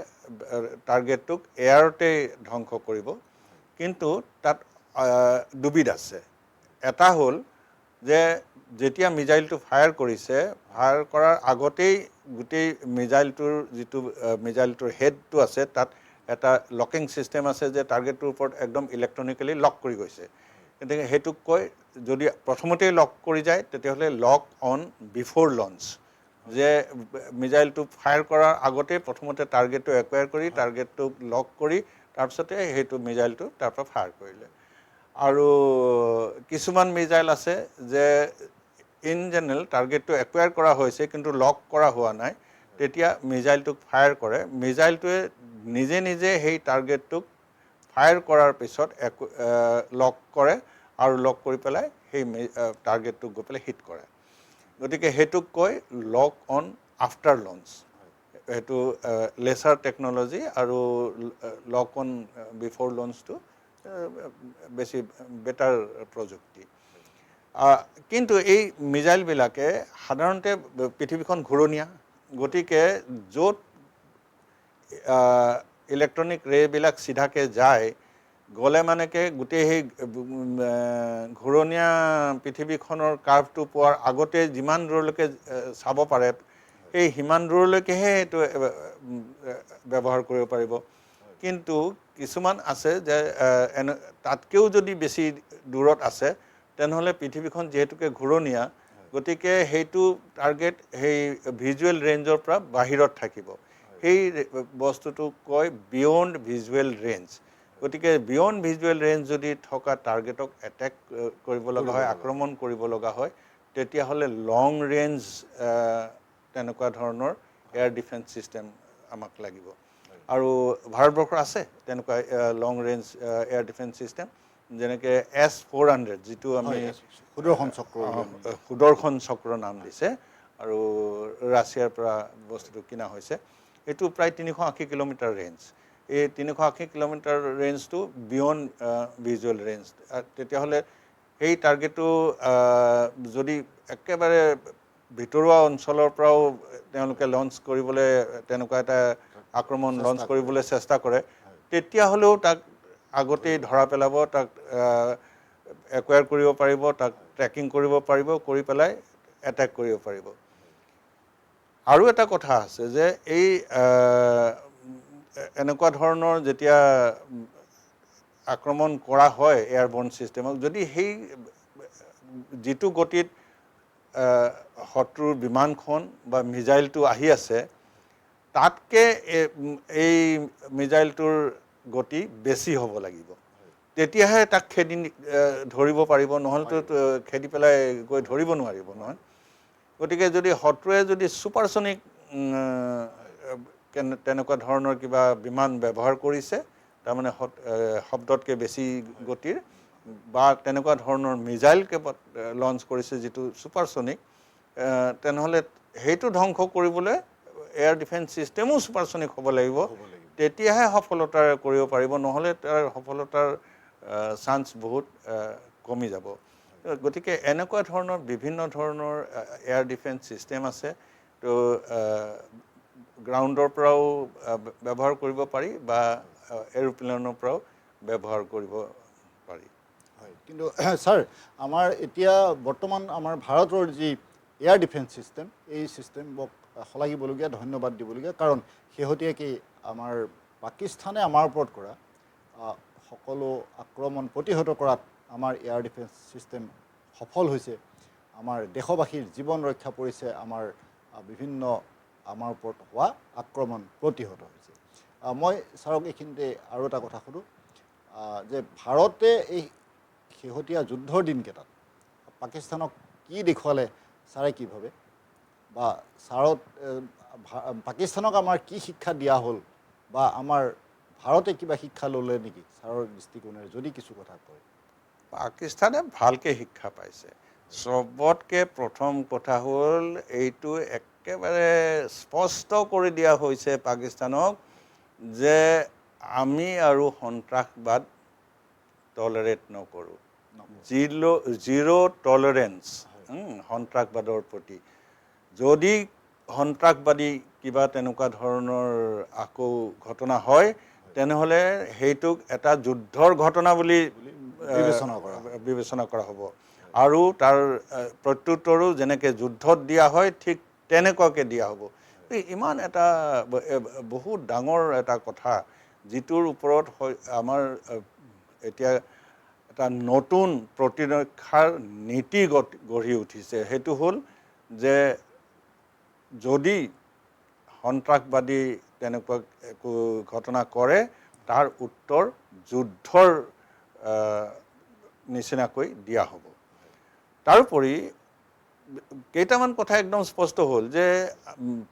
টাৰ্গেটটোক এয়াৰতে ধ্বংস কৰিব। কিন্তু তাত দুবিধ আছে। এটা হ'ল যে যেতিয়া মিজাইলটো ফায়াৰ কৰিছে, ফায়াৰ কৰাৰ আগতেই গোটেই মিজাইলটোৰ হেডটো আছে, তাত এটা লকিং ছিষ্টেম আছে যে টাৰ্গেটটোৰ ওপৰত একদম ইলেক্ট্ৰনিকেলি লক কৰি গৈছে। গতিকে সেইটোক কয়, যদি প্ৰথমতেই লক কৰি যায় তেতিয়াহ'লে লক অন বিফ'ৰ লঞ্চ, যে মিজাইলটো ফায়াৰ কৰাৰ আগতেই প্ৰথমতে টাৰ্গেটটো একুৱায়াৰ কৰি টাৰ্গেটটোক লক কৰি তাৰপিছতে সেইটো মিজাইলটো তাৰ পৰা ফায়াৰ কৰিলে। আৰু কিছুমান মিজাইল আছে যে ইন জেনেৰেল টাৰ্গেটটো একুৱায়াৰ কৰা হৈছে কিন্তু লক কৰা হোৱা নাই, তেতিয়া মিজাইলটোক ফায়াৰ কৰে। মিজাইলটোৱে নিজে নিজে সেই টাৰ্গেটটোক ফায়াৰ কৰাৰ পিছত লক কৰে আৰু লক কৰি পেলাই সেই টাৰ্গেটটোক গৈ পেলাই হিট কৰে। গতিকে সেইটোক কয় লক অন আফটাৰ লঞ্চ। সেইটো লেচাৰ টেকন'লজি, আৰু লক অন বিফ'ৰ লঞ্চটো বেছি বেটাৰ প্ৰযুক্তি। কিন্তু এই মিজাইলবিলাকে সাধাৰণতে পৃথিৱীখন ঘূৰণীয়া, গতিকে য'ত ইলেক্ট্ৰনিক ৰে'বিলাক চিধাকৈ যায়, গ'লে মানেকে গোটেই সেই ঘূৰণীয়া পৃথিৱীখনৰ কাৰ্ভটো পোৱাৰ আগতে যিমান দূৰলৈকে চাব পাৰে, সেই সিমান দূৰলৈকেহে এইটো ব্যৱহাৰ কৰিব পাৰিব। কিন্তু কিছুমান আছে যে তাতকৈও যদি বেছি দূৰত আছে, তেনেহ'লে পৃথিৱীখন যিহেতুকে ঘূৰণীয়া, গতিকে সেইটো টাৰ্গেট সেই ভিজুৱেল ৰেঞ্জৰ পৰা বাহিৰত থাকিব। সেই বস্তুটোক কয় বিয়ণ্ড ভিজুৱেল ৰেঞ্জ। গতিকে বিয়ণ্ড ভিজুৱেল ৰেঞ্জ যদি থকা টাৰ্গেটক এটেক কৰিব লগা হয়, আক্ৰমণ কৰিব লগা হয়, তেতিয়াহ'লে লং ৰেঞ্জ তেনেকুৱা ধৰণৰ এয়াৰ ডিফেন্স ছিষ্টেম আমাক লাগিব। আৰু ভাৰতবৰ্ষৰ আছে তেনেকুৱা লং ৰেঞ্জ এয়াৰ ডিফেন্স ছিষ্টেম, যেনেকৈ S-400, যিটো আমি সুদৰ্শন চক্ৰ নাম দিছে, আৰু ৰাছিয়াৰ পৰা বস্তুটো কিনা হৈছে। এইটো প্ৰায় 380 কিলোমিটাৰ ৰেঞ্জ। এই 380 কিলোমিটাৰ ৰেঞ্জটো বিয়ণ্ড ভিজুৱেল ৰেঞ্জ। তেতিয়াহ'লে সেই টাৰ্গেটটো যদি একেবাৰে ভিতৰুৱা অঞ্চলৰ পৰাও তেওঁলোকে লঞ্চ কৰিবলৈ, তেনেকুৱা এটা আক্ৰমণ লঞ্চ কৰিবলৈ চেষ্টা কৰে, তেতিয়াহ'লেও তাক আগতেই ধৰা পেলাব, তাক একুৱায়াৰ কৰিব পাৰিব, তাক ট্ৰেকিং কৰিব পাৰিব, কৰি পেলাই এটেক কৰিব পাৰিব। আৰু এটা কথা আছে যে এই এনেকুৱা ধৰণৰ যেতিয়া আক্ৰমণ কৰা হয় এয়াৰবৰ্ন ছিষ্টেমক, যদি সেই যিটো গতিত শত্ৰুৰ বিমানখন বা মিজাইলটো আহি আছে, তাতকৈ এই মিজাইলটোৰ গতি বেছি হ'ব লাগিব, তেতিয়াহে তাক খেদি ধৰিব পাৰিব, নহ'লেতো খেদি পেলাই গৈ ধৰিব নোৱাৰিব নহয়। গতিকে যদি শত্ৰুৱে যদি ছুপাৰছনিক তেনেকুৱা ধৰণৰ কিবা বিমান ব্যৱহাৰ কৰিছে, তাৰমানে শব্দতকৈ বেছি গতিৰ, বা তেনেকুৱা ধৰণৰ মিজাইল লঞ্চ কৰিছে যিটো ছুপাৰছনিক, তেনেহ'লে সেইটো ধ্বংস কৰিবলৈ এয়াৰ ডিফেন্স ছিষ্টেমো ছুপাৰছনিক হ'ব লাগিব, তেতিয়াহে সফলতাৰে কৰিব পাৰিব, নহ'লে তাৰ সফলতাৰ চান্স বহুত কমি যাব। গতিকে এনেকুৱা ধৰণৰ বিভিন্ন ধৰণৰ এয়াৰ ডিফেন্স ছিষ্টেম আছে। তো গ্ৰাউণ্ডৰ পৰাও ব্যৱহাৰ কৰিব পাৰি বা এৰোপ্লেনৰ পৰাও ব্যৱহাৰ কৰিব পাৰি। হয়, কিন্তু ছাৰ, আমাৰ এতিয়া বৰ্তমান আমাৰ ভাৰতৰ যি এয়াৰ ডিফেন্স ছিষ্টেম, এই ছিষ্টেমক শলাগিবলগীয়া, ধন্যবাদ দিবলগীয়া, কাৰণ শেহতীয়াকৈ আমাৰ পাকিস্তানে আমাৰ ওপৰত কৰা সকলো আক্ৰমণ প্ৰতিহত কৰাত আমাৰ এয়াৰ ডিফেন্স ছিষ্টেম সফল হৈছে। আমাৰ দেশবাসীৰ জীৱন ৰক্ষা পৰিছে, আমাৰ বিভিন্ন আমাৰ ওপৰত হোৱা আক্ৰমণ প্ৰতিহত হৈছে। মই ছাৰক এইখিনিতে আৰু এটা কথা সোধোঁ যে ভাৰতে এই শেহতীয়া যুদ্ধৰ দিনকেইটাত পাকিস্তানক কি দেখুৱালে, ছাৰে কি ভাবে, বা ছাৰত পাকিস্তানক আমাৰ কি শিক্ষা দিয়া হ'ল, বা আমাৰ ভাৰতে কিবা শিক্ষা ল'লে নেকি ছাৰৰ দৃষ্টিকোণেৰে, যদি কিছু কথা কয়? পাকিস্তানে ভালকৈ শিক্ষা পাইছে। চবতকৈ প্ৰথম কথা হ'ল এইটো একেবাৰে স্পষ্ট কৰি দিয়া হৈছে পাকিস্তানক যে আমি আৰু সন্ত্ৰাসবাদ টলাৰেট নকৰোঁ, জিৰ' টলাৰেঞ্চ সন্ত্ৰাসবাদৰ প্ৰতি। যদি সন্ত্ৰাসবাদী কিবা তেনেকুৱা ধৰণৰ আকৌ ঘটনা হয়, তেনেহ'লে সেইটোক এটা যুদ্ধৰ ঘটনা বুলি বিবেচনা কৰা হ'ব আৰু তাৰ প্ৰত্যুত্তৰো যেনেকৈ যুদ্ধত দিয়া হয় ঠিক তেনেকুৱাকৈ দিয়া হ'ব। ইমান এটা বহুত ডাঙৰ এটা কথা যিটোৰ ওপৰত আমাৰ এতিয়া এটা নতুন প্ৰতিৰক্ষাৰ নীতি গঢ়ি উঠিছে। সেইটো হ'ল যে যদি সন্ত্ৰাসবাদী তেনেকুৱা একো ঘটনা কৰে তাৰ উত্তৰ যুদ্ধৰ নিচিনাকৈ দিয়া হ'ব। তাৰোপৰি কেইটামান কথা একদম স্পষ্ট হ'ল যে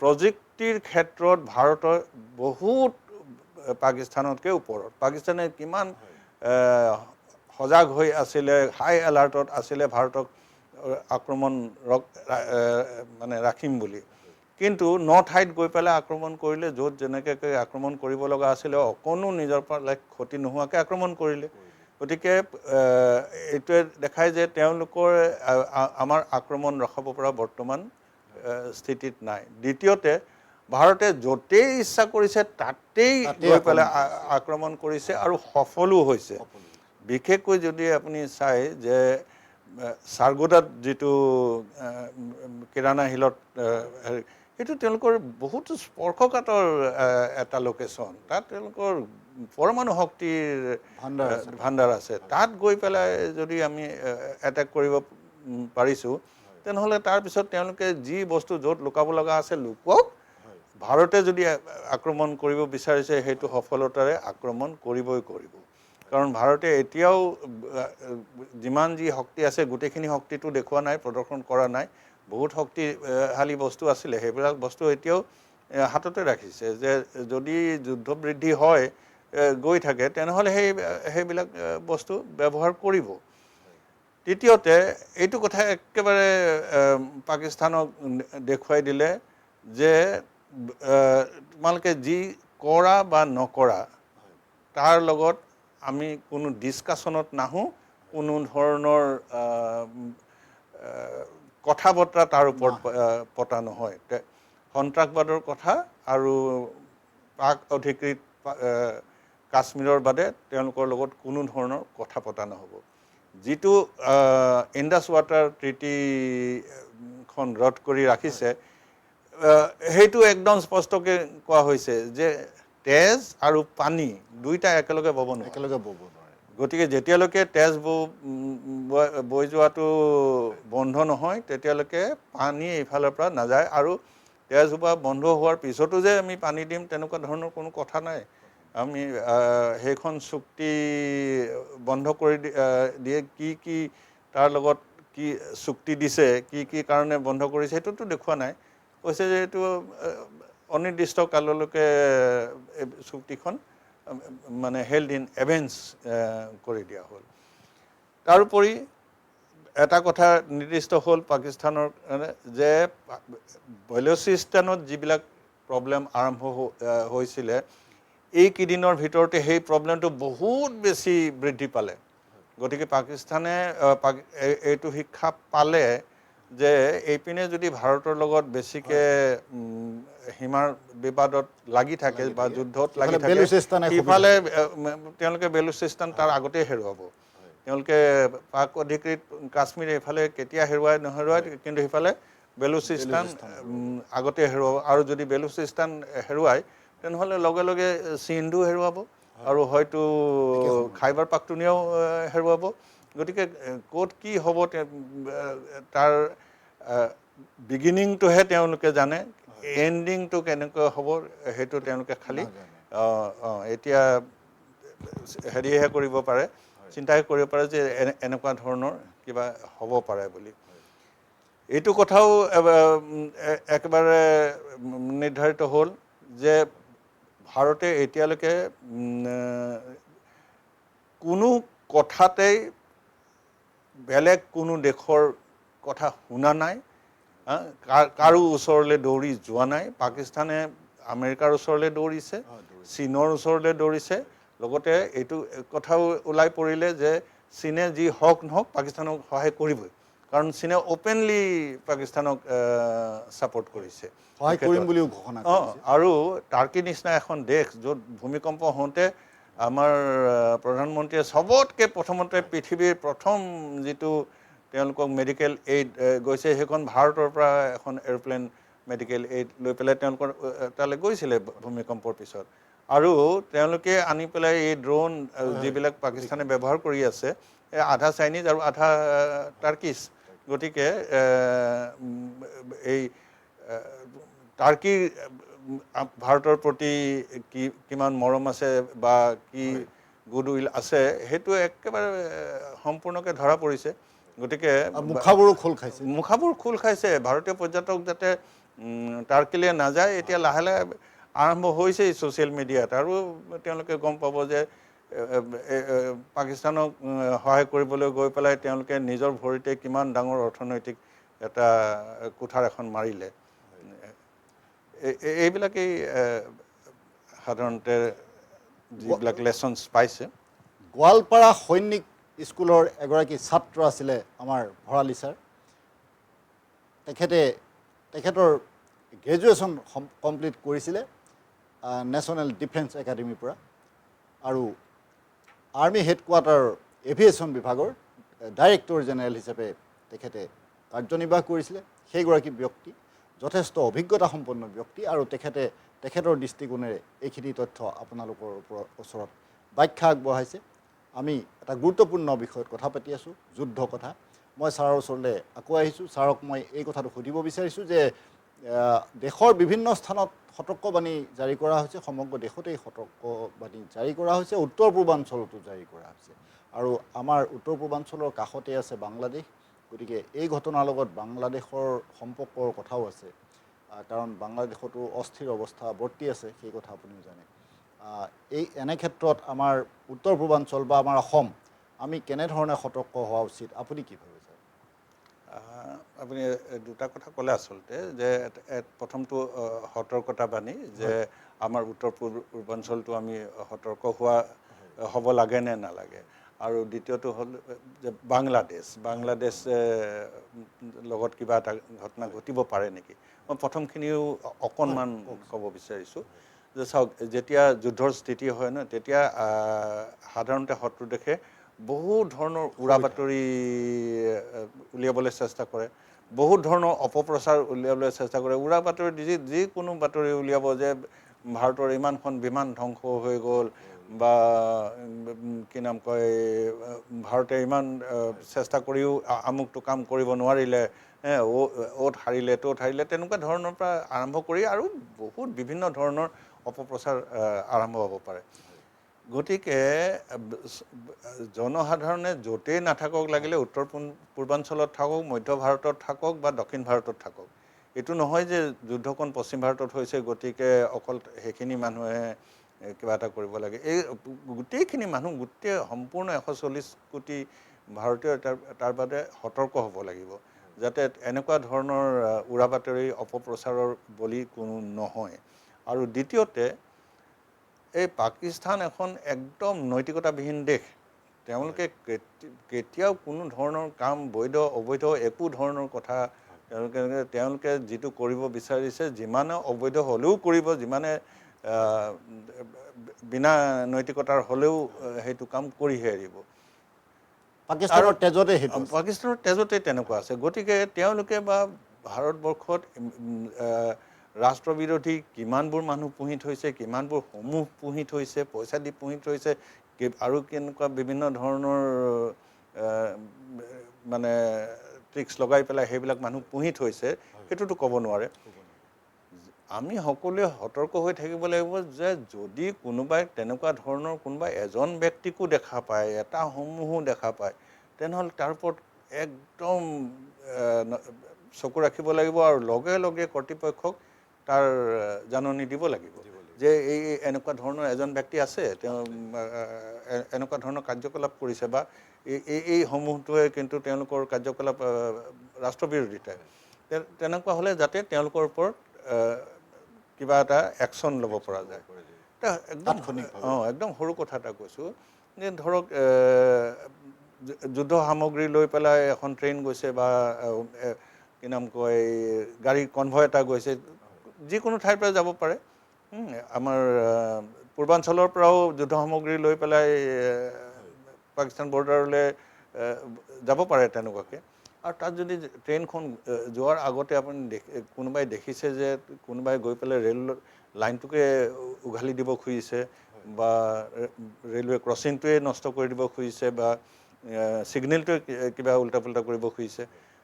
প্ৰযুক্তিৰ ক্ষেত্ৰত ভাৰতৰ বহুত পাকিস্তানতকৈ ওপৰত। পাকিস্তানে কিমান সজাগ হৈ আছিলে, হাই এলাৰ্টত আছিলে ভাৰতক আক্ৰমণ মানে ৰাখিম বুলি, কিন্তু ঠাইত গৈ পেলাই আক্ৰমণ কৰিলে, য'ত যেনেকৈ আক্ৰমণ কৰিব লগা আছিলে অকণো নিজৰ পৰা ক্ষতি নোহোৱাকৈ আক্ৰমণ কৰিলে। গতিকে এইটোৱে দেখায় যে তেওঁলোকৰ আমাৰ আক্ৰমণ ৰখাব পৰা বৰ্তমান স্থিতিত নাই। দ্বিতীয়তে ভাৰতে য'তেই ইচ্ছা কৰিছে তাতেই গৈ পেলাই আক্ৰমণ কৰিছে আৰু সফলো হৈছে। বিশেষকৈ যদি আপুনি চায় যে চাৰগোদাত যিটো কিৰাণা হিলত সেইটো তেওঁলোকৰ বহুত স্পৰ্শকাতৰ এটা লোকেশ্যন। তাত তেওঁলোকৰ পৰমাণু শক্তিৰ ভাণ্ডাৰ আছে। তাত গৈ পেলাই যদি আমি এটেক কৰিব পাৰিছোঁ তেনেহ'লে তাৰপিছত তেওঁলোকে যি বস্তু য'ত লুকাব লগা আছে লুকুৱাওক। ভাৰতে যদি আক্ৰমণ কৰিব বিচাৰিছে সেইটো সফলতাৰে আক্ৰমণ কৰিবই কৰিব। কাৰণ ভাৰতে এতিয়াও যিমান যি শক্তি আছে গোটেইখিনি শক্তিটো দেখুওৱা নাই, প্ৰদৰ্শন কৰা নাই। বহুত শক্তিশালী বস্তু আছিলে, সেইবিলাক বস্তু এতিয়াও হাততে ৰাখিছে যে যদি যুদ্ধ বৃদ্ধি হয় গৈ থাকে তেনেহ'লে সেইবিলাক বস্তু ব্যৱহাৰ কৰিব। তৃতীয়তে এইটো কথা একেবাৰে পাকিস্তানক দেখুৱাই দিলে যে তোমালোকে যি কৰা বা নকৰা তাৰ লগত আমি কোনো ডিছকাশ্যনত নাহোঁ, কোনো ধৰণৰ কথা বতৰা তাৰ ওপৰত পতা নহয়। সন্ত্ৰাসবাদৰ কথা আৰু পাক অধিকৃত কাশ্মীৰৰ বাদে তেওঁলোকৰ লগত কোনো ধৰণৰ কথা পতা নহ'ব। যিটো ইণ্ডাছ ৱাটাৰ ট্ৰিটিখন ৰদ কৰি ৰাখিছে সেইটো একদম স্পষ্টকৈ কোৱা হৈছে যে তেজ আৰু পানী দুইটা একেলগে বব নোৱাৰে। গতিকে যেতিয়ালৈকে তেজ বৈ যোৱাটো বন্ধ নহয় তেতিয়ালৈকে পানী এইফালৰ পৰা নাযায়। আৰু তেজ বন্ধ হোৱাৰ পিছতো যে আমি পানী দিম তেনেকুৱা ধৰণৰ কোনো কথা নাই। আমি সেইখন চুক্তি বন্ধ কৰি দিয়ে কি তাৰ লগত কি চুক্তি দিছে, কি কাৰণে বন্ধ কৰিছে সেইটোতো দেখুওৱা নাই। কৈছে যে এইটো অনিৰ্দিষ্ট কাললৈকে চুক্তিখন মানে হেল্ড ইন এবেঞ্চ কৰি দিয়া হ'ল। তাৰোপৰি এটা কথা নিৰ্দিষ্ট হ'ল পাকিস্তানৰ যে বেলুচিস্তানত যিবিলাক প্ৰব্লেম আৰম্ভ হৈছিলে এইকেইদিনৰ ভিতৰতে সেই প্ৰব্লেমটো বহুত বেছি বৃদ্ধি পালে। গতিকে পাকিস্তানে এইটো শিক্ষা পালে যে এইপিনে যদি ভাৰতৰ লগত বেছিকৈ সীমাৰ বিবাদত লাগি থাকে বা যুদ্ধত লাগি থাকে সিফালে তেওঁলোকে বেলুচিস্তান তাৰ আগতেই হেৰুৱাব। তেওঁলোকে পাক অধিকৃত কাশ্মীৰ এইফালে কেতিয়া হেৰুৱায় কিন্তু সিফালে বেলুচিস্তান আগতে হেৰুৱাব। আৰু যদি বেলুচিস্তান হেৰুৱায় তেনেহ'লে লগে লগে সিন্ধু হেৰুৱাব আৰু হয়তো খাইবাৰ পাখতুনিয়াও হেৰুৱাব। গতিকে ক'ত কি হ'ব তাৰ বিগিনিংটোহে তেওঁলোকে জানে, এণ্ডিংটো কেনেকৈ হ'ব সেইটো তেওঁলোকে খালি এতিয়া হেৰিহে কৰিব পাৰে, চিন্তাই কৰিব পাৰে যে এনেকুৱা ধৰণৰ কিবা হ'ব পাৰে বুলি। এইটো কথাও একেবাৰে নিৰ্ধাৰিত হ'ল যে ভাৰতে এতিয়ালৈকে কোনো কথাতেই বেলেগ কোনো দেশৰ কথা শুনা নাই, কাৰো ওচৰলৈ দৌৰি যোৱা নাই। পাকিস্তানে আমেৰিকাৰ ওচৰলৈ দৌৰিছে, চীনৰ ওচৰলৈ দৌৰিছে। লগতে এইটো কথাও ওলাই পৰিলে যে চীনে যি হওক নহওক পাকিস্তানক সহায় কৰিবই, কাৰণ চীনে অপেনলি পাকিস্তানক ছাপোৰ্ট কৰিছে সহায় কৰিম বুলিও ঘোষণা কৰিছে আৰু টাৰ্কি নিচিনা এখন দেশ য'ত ভূমিকম্প হওঁতে আমাৰ প্ৰধানমন্ত্ৰীয়ে চবতকৈ প্ৰথমতে পৃথিৱীৰ প্ৰথম যিটো তেওঁলোকক মেডিকেল এইড গৈছে সেইখন ভাৰতৰ পৰা এখন এৰোপ্লেন মেডিকেল এইড লৈ পেলাই তেওঁলোকৰ তালৈ গৈছিলে ভূমিকম্পৰ পিছত আৰু তেওঁলোকে আনি পেলাই এই ড্ৰোন যিবিলাক পাকিস্তানে ব্যৱহাৰ কৰি আছে আধা চাইনিজ আৰু আধা টাৰ্কিছ গতিকে এই টাৰ্কিৰ ভাৰতৰ প্ৰতি কিমান মৰম আছে বা কি গুডউইল আছে সেইটো একেবাৰে সম্পূৰ্ণকৈ ধৰা পৰিছে গতিকে মুখাবোৰ খোল খাইছে ভাৰতীয় পৰ্যটক যাতে টাৰ্কিলৈ নাযায় এতিয়া লাহে লাহে আৰম্ভ হৈছে ছ'চিয়েল মিডিয়াত আৰু তেওঁলোকে গম পাব যে পাকিস্তানক সহায় কৰিবলৈ গৈ পেলাই তেওঁলোকে নিজৰ ভৰিতে কিমান ডাঙৰ অৰ্থনৈতিক এটা কুঠাৰ এখন মাৰিলে এইবিলাকেই সাধাৰণতে যিবিলাক লেচনছ পাইছে গোৱালপাৰা সৈনিক স্কুলৰ এগৰাকী ছাত্ৰ আছিলে আমাৰ ভৰালী ছাৰ তেখেতৰ গ্ৰেজুৱেশ্যন কমপ্লিট কৰিছিলে নেশ্যনেল ডিফেন্স একাডেমীৰ পৰা আৰু আৰ্মি হেডকোৱাৰ্টাৰ এভিয়েশ্যন বিভাগৰ ডাইৰেক্টৰ জেনেৰেল হিচাপে তেখেতে কাৰ্যনিৰ্বাহ কৰিছিলে সেইগৰাকী ব্যক্তি যথেষ্ট অভিজ্ঞতা সম্পন্ন ব্যক্তি আৰু তেখেতৰ দৃষ্টিকোণেৰে এইখিনি তথ্য আপোনালোকৰ ওচৰত ব্যাখ্যা আগবঢ়াইছে আমি এটা গুৰুত্বপূৰ্ণ বিষয়ত কথা পাতি আছোঁ যুদ্ধ কথা মই ছাৰৰ ওচৰলৈ আকৌ আহিছোঁ ছাৰক মই এই কথাটো সুধিব বিচাৰিছোঁ যে দেশৰ বিভিন্ন স্থানত সতৰ্কবাণী জাৰি কৰা হৈছে সমগ্ৰ দেশতেই সতৰ্কবাণী জাৰি কৰা হৈছে উত্তৰ পূৰ্বাঞ্চলতো জাৰি কৰা হৈছে আৰু আমাৰ উত্তৰ পূৰ্বাঞ্চলৰ কাষতে আছে বাংলাদেশ গতিকে এই ঘটনাৰ লগত বাংলাদেশৰ সম্পৰ্কৰ কথাও আছে কাৰণ বাংলাদেশতো অস্থিৰ অৱস্থা বৰ্তি আছে সেই কথা আপুনিও জানে এনে ক্ষেত্ৰত আমাৰ উত্তৰ পূৰ্বাঞ্চল বা আমাৰ অসম আমি কেনেধৰণে সতৰ্ক হোৱা উচিত আপুনি কি ভাবে ছাৰ আপুনি দুটা কথা ক'লে আচলতে যে প্ৰথমটো সতৰ্কতা বাণী যে আমাৰ উত্তৰ পূৰ্বাঞ্চলটো আমি সতৰ্ক হ'ব লাগে নে নালাগে আৰু দ্বিতীয়টো হ'ল যে বাংলাদেশ লগত কিবা এটা ঘটনা ঘটিব পাৰে নেকি মই প্ৰথমখিনিও অকণমান ক'ব বিচাৰিছোঁ যে চাওক যেতিয়া যুদ্ধৰ স্থিতি হয় ন তেতিয়া সাধাৰণতে শত্ৰু দেশে বহু ধৰণৰ উৰা বাতৰি উলিয়াবলৈ চেষ্টা কৰে বহুত ধৰণৰ অপপ্ৰচাৰ উলিয়াবলৈ চেষ্টা কৰে উৰা বাতৰি যিকোনো বাতৰি উলিয়াব যে ভাৰতৰ ইমানখন বিমান ধ্বংস হৈ গ'ল বা কি নাম কয় ভাৰতে ইমান চেষ্টা কৰিও আমুকটো কাম কৰিব নোৱাৰিলে অ'ত হাৰিলে ত'ত হাৰিলে তেনেকুৱা ধৰণৰ পৰা আৰম্ভ কৰি আৰু বহুত বিভিন্ন ধৰণৰ অপপ্ৰচাৰ আৰম্ভ হ'ব পাৰে গতিকে জনসাধাৰণে য'তেই নাথাকক লাগিলে উত্তৰ পূৰ্বাঞ্চলত থাকক মধ্য ভাৰতত থাকক বা দক্ষিণ ভাৰতত থাকক এইটো নহয় যে যুদ্ধখন পশ্চিম ভাৰতত হৈছে গতিকে অকল সেইখিনি মানুহে কিবা এটা কৰিব লাগে এই গোটেইখিনি মানুহ গোটেই সম্পূৰ্ণ 140 কোটি ভাৰতীয় তাৰ বাদে সতৰ্ক হ'ব লাগিব যাতে এনেকুৱা ধৰণৰ উৰা বাতৰি অপপ্ৰচাৰৰ বলি কোনো নহয় আৰু দ্বিতীয়তে এই পাকিস্তান এখন একদম নৈতিকতাবিহীন দেশ তেওঁলোকে কেতিয়াও কোনো ধৰণৰ কাম বৈধ অবৈধ একো ধৰণৰ কথা তেওঁলোকে যিটো কৰিব বিচাৰিছে যিমানে অবৈধ হ'লেও কৰিব যিমানে বিনা নৈতিকতাৰ হ'লেও সেইটো কাম কৰিহে এৰিব পাকিস্তানৰ তেজতে তেনেকুৱা আছে গতিকে তেওঁলোকে বা ভাৰতবৰ্ষত ৰাষ্ট্ৰবিৰোধী কিমানবোৰ মানুহ পুহি থৈছে কিমানবোৰ সমূহ পুহি থৈছে পইচা দি পুহি থৈছে আৰু কেনেকুৱা বিভিন্ন ধৰণৰ মানে ট্ৰিক্স লগাই পেলাই সেইবিলাক মানুহ পুহি থৈছে সেইটোতো ক'ব নোৱাৰে আমি সকলোৱে সতৰ্ক হৈ থাকিব লাগিব যে যদি কোনোবাই তেনেকুৱা ধৰণৰ কোনোবা এজন ব্যক্তিকো দেখা পায় এটা সমূহো দেখা পায় তেনেহ'লে তাৰ ওপৰত একদম চকু ৰাখিব লাগিব আৰু লগে লগে কৰ্তৃপক্ষক তাৰ জাননী দিব লাগিব যে এই এনেকুৱা ধৰণৰ এজন ব্যক্তি আছে তেওঁ এনেকুৱা ধৰণৰ কাৰ্যকলাপ কৰিছে বা এই সমূহটোৱে কিন্তু তেওঁলোকৰ কাৰ্যকলাপ ৰাষ্ট্ৰবিৰোধিতা তেনেকুৱা হ'লে যাতে তেওঁলোকৰ ওপৰত কিবা এটা একশ্যন ল'ব পৰা যায় একদম একদম সৰু কথা এটা কৈছোঁ যে ধৰক যুদ্ধ সামগ্ৰী লৈ পেলাই এখন ট্ৰেইন গৈছে বা কি নাম কয় গাড়ী কনভয় এটা গৈছে যিকোনো ঠাইৰ পৰা যাব পাৰে আমাৰ পূৰ্বাঞ্চলৰ পৰাও যুদ্ধ সামগ্ৰী লৈ পেলাই পাকিস্তান বৰ্ডাৰলৈ যাব পাৰে তেনেকুৱাকৈ আৰু তাত যদি ট্ৰেইনখন যোৱাৰ আগতে আপুনি কোনোবাই দেখিছে যে কোনোবাই গৈ পেলাই ৰেল লাইনটোকে উঘালি দিব খুজিছে বা ৰেলৱে ক্ৰচিংটোৱে নষ্ট কৰি দিব খুজিছে বা ছিগনেলটোৱে কিবা উল্টা পুল্টা কৰিব খুজিছে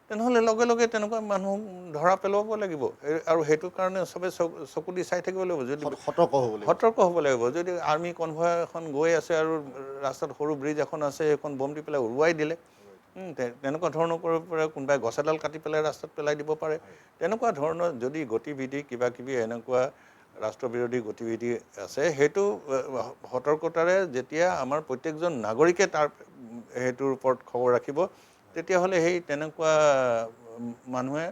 তেনেহ'লে লগে লগে তেনেকুৱা মানুহ ধৰা পেলাব লাগিব আৰু সেইটো কাৰণে চবে চকু দি চাই থাকিব লাগিব যদি সতৰ্ক হ'ব লাগিব যদি আৰ্মি কনভয় এখন গৈ আছে আৰু ৰাস্তাত সৰু ব্ৰিজ এখন আছে সেইখন বম দি পেলাই উৰুৱাই দিলে তেনেকুৱা ধৰণৰ কৰিব পাৰে কোনোবাই গছ এডাল কাটি পেলাই ৰাস্তাত পেলাই দিব পাৰে তেনেকুৱা ধৰণৰ যদি গতিবিধি কিবা কিবি এনেকুৱা ৰাষ্ট্ৰবিৰোধী গতিবিধি আছে সেইটো সতৰ্কতাৰে যেতিয়া আমাৰ প্ৰত্যেকজন নাগৰিকে তাৰ সেইটোৰ ওপৰত খবৰ ৰাখিব তেতিয়াহ'লে সেই তেনেকুৱা মানুহে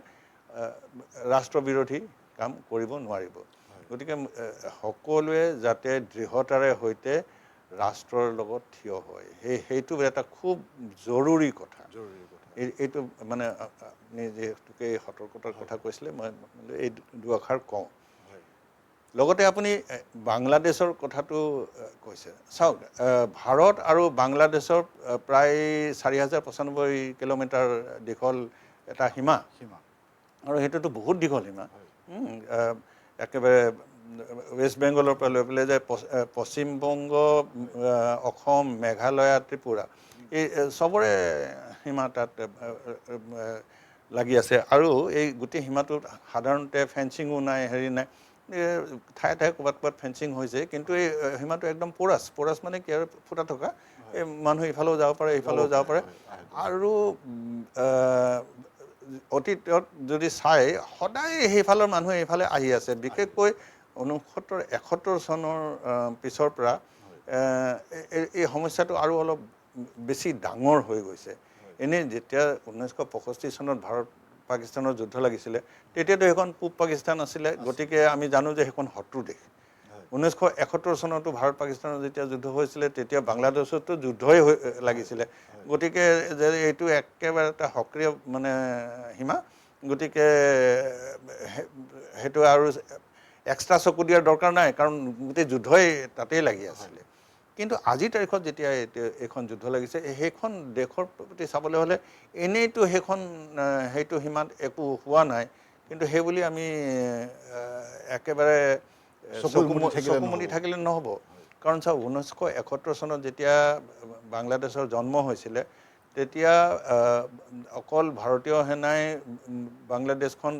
ৰাষ্ট্ৰবিৰোধী কাম কৰিব নোৱাৰিব গতিকে সকলোৱে যাতে দৃঢ়তাৰে সৈতে ৰাষ্ট্ৰৰ লগত থিয় হয় সেইটো এটা খুব জৰুৰী কথা এইটো মানে আপুনি যিহেতুকে সতৰ্কতাৰ কথা কৈছিলে মই এই দুআষাৰ কওঁ লগতে আপুনি বাংলাদেশৰ কথাটো কৈছে চাওক ভাৰত আৰু বাংলাদেশৰ প্ৰায় 4095 কিলোমিটাৰ দীঘল এটা সীমা আৰু সেইটোতো বহুত দীঘল সীমা একেবাৰে ৱেষ্ট বেংগলৰ পৰা লৈ পেলাই যে পশ্চিমবংগ অসম মেঘালয় ত্ৰিপুৰা এই চবৰে সীমা তাত লাগি আছে আৰু এই গোটেই সীমাটোত সাধাৰণতে ফেঞ্চিঙো নাই হেৰি নাই ঠায়ে ঠায়ে ক'ৰবাত ক'ৰবাত ফেঞ্চিং হৈছে কিন্তু এই সীমাটো একদম পোৰাছ মানে কি আৰু ফুটা থকা এই মানুহ ইফালেও যাব পাৰে সিফালেও যাব পাৰে আৰু অতীতত যদি চাই সদায় সেইফালৰ মানুহে এইফালে আহি আছে বিশেষকৈ 69-71 চনৰ পিছৰ পৰা এই সমস্যাটো আৰু অলপ বেছি ডাঙৰ হৈ গৈছে এনেই যেতিয়া 1965 চনত ভাৰত পাকিস্তানৰ যুদ্ধ লাগিছিলে তেতিয়াতো সেইখন পূব পাকিস্তান আছিলে গতিকে আমি জানো যে সেইখন শত্ৰু দেশ 1971 চনতো ভাৰত পাকিস্তানৰ যেতিয়া যুদ্ধ হৈছিলে তেতিয়া বাংলাদেশতো যুদ্ধই লাগিছিলে গতিকে যে এইটো একেবাৰে এটা সক্ৰিয় মানে সীমা গতিকে সেইটো আৰু এক্সট্ৰা চকু দিয়াৰ দৰকাৰ নাই কাৰণ গোটেই যুদ্ধই তাতেই লাগি আছিলে কিন্তু আজিৰ তাৰিখত যেতিয়া এইখন যুদ্ধ লাগিছে সেইখন দেশৰ প্ৰতি চাবলৈ হ'লে এনেইতো সেইটো সীমাত একো হোৱা নাই কিন্তু সেই বুলি আমি একেবাৰে চকুমুদি থাকিলে নহ'ব কাৰণ চাওক 1971 চনত যেতিয়া বাংলাদেশৰ জন্ম হৈছিলে তেতিয়া অকল ভাৰতীয় সেনাই বাংলাদেশখন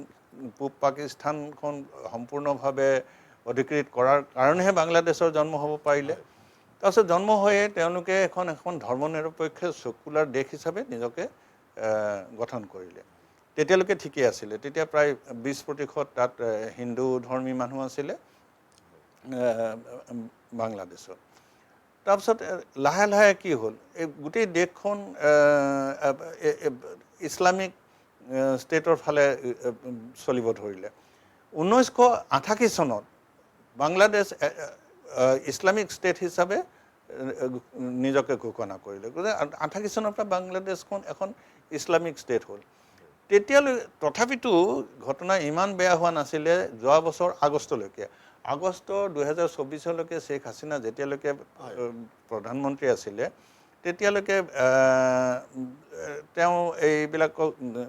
পূব পাকিস্তানখন সম্পূৰ্ণভাৱে অধিকৃত কৰাৰ কাৰণেহে বাংলাদেশৰ জন্ম হ'ব পাৰিলে তাৰপিছত জন্ম হৈয়ে তেওঁলোকে এখন ধৰ্মনিৰপেক্ষ সেকুলাৰ দেশ হিচাপে নিজকে গঠন কৰিলে তেতিয়ালৈকে ঠিকেই আছিলে তেতিয়া প্ৰায় 20% তাত হিন্দু ধৰ্মী মানুহ আছিলে বাংলাদেশত তাৰপিছত লাহে লাহে কি হ'ল এই গোটেই দেশখন ইছলামিক ষ্টেটৰ ফালে চলিব ধৰিলে 1988 চনত বাংলাদেশ ইছলামিক ষ্টেট হিচাপে নিজকে ঘোষণা কৰিলে গতিকে 88 চনৰ পৰা বাংলাদেশখন এখন ইছলামিক ষ্টেট হ'ল তেতিয়ালৈ তথাপিতো ঘটনা ইমান বেয়া হোৱা নাছিলে যোৱা বছৰ আগষ্ট 2024লৈকে শ্বেখ হাছিনা যেতিয়ালৈকে প্ৰধানমন্ত্ৰী আছিলে তেতিয়ালৈকে তেওঁ এইবিলাক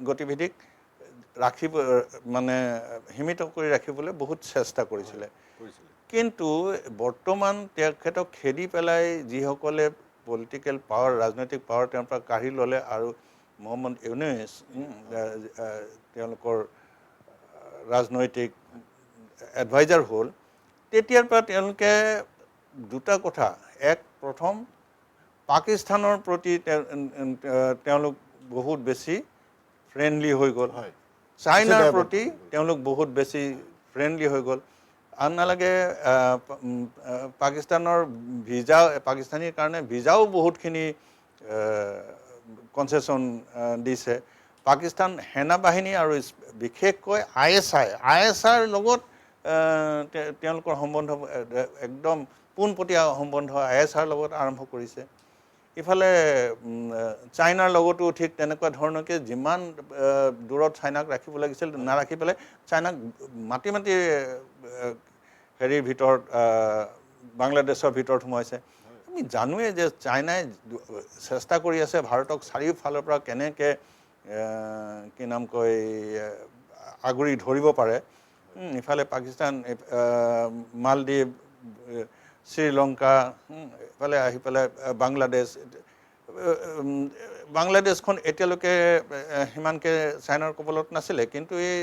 গতিবিধিক ৰাখিব মানে সীমিত কৰি ৰাখিবলৈ বহুত চেষ্টা কৰিছিলে কিন্তু বৰ্তমান তেখেতক খেদি পেলাই যিসকলে পলিটিকেল পাৱাৰ ৰাজনৈতিক পাৱাৰ তেওঁৰ পৰা কাঢ়ি ল'লে আৰু মহম্মদ ইউনুছ তেওঁলোকৰ ৰাজনৈতিক এডভাইজাৰ হ'ল তেতিয়াৰ পৰা তেওঁলোকে দুটা কথা প্ৰথম পাকিস্তানৰ প্ৰতি তেওঁলোক বহুত বেছি ফ্ৰেণ্ডলি হৈ গ'ল চাইনাৰ প্ৰতি তেওঁলোক বহুত বেছি ফ্ৰেণ্ডলি হৈ গ'ল আন নালাগে পাকিস্তানীৰ কাৰণে ভিজাও বহুতখিনি কনচেশ্যন দিছে পাকিস্তান সেনা বাহিনী আৰু বিশেষকৈ ISIৰ লগত তেওঁলোকৰ সম্বন্ধ একদম পোনপটীয়া সম্বন্ধ ISIৰ লগত আৰম্ভ কৰিছে ইফালে চাইনাৰ লগতো ঠিক তেনেকুৱা ধৰণকে যিমান দূৰত চাইনাক ৰাখিব লাগিছিল নাৰাখি পেলাই চাইনাক মাতি মাতি হেৰিৰ ভিতৰত বাংলাদেশৰ ভিতৰত সোমাইছে আমি জানোৱে যে চাইনাই চেষ্টা কৰি আছে ভাৰতক চাৰিওফালৰ পৰা কেনেকৈ কি নাম কয় আগুৰি ধৰিব পাৰে ইফালে পাকিস্তান মালদ্বীপ শ্ৰীলংকা ইফালে আহি পেলাই বাংলাদেশখন এতিয়ালৈকে সিমানকৈ চাইনাৰ কবলত নাছিলে কিন্তু এই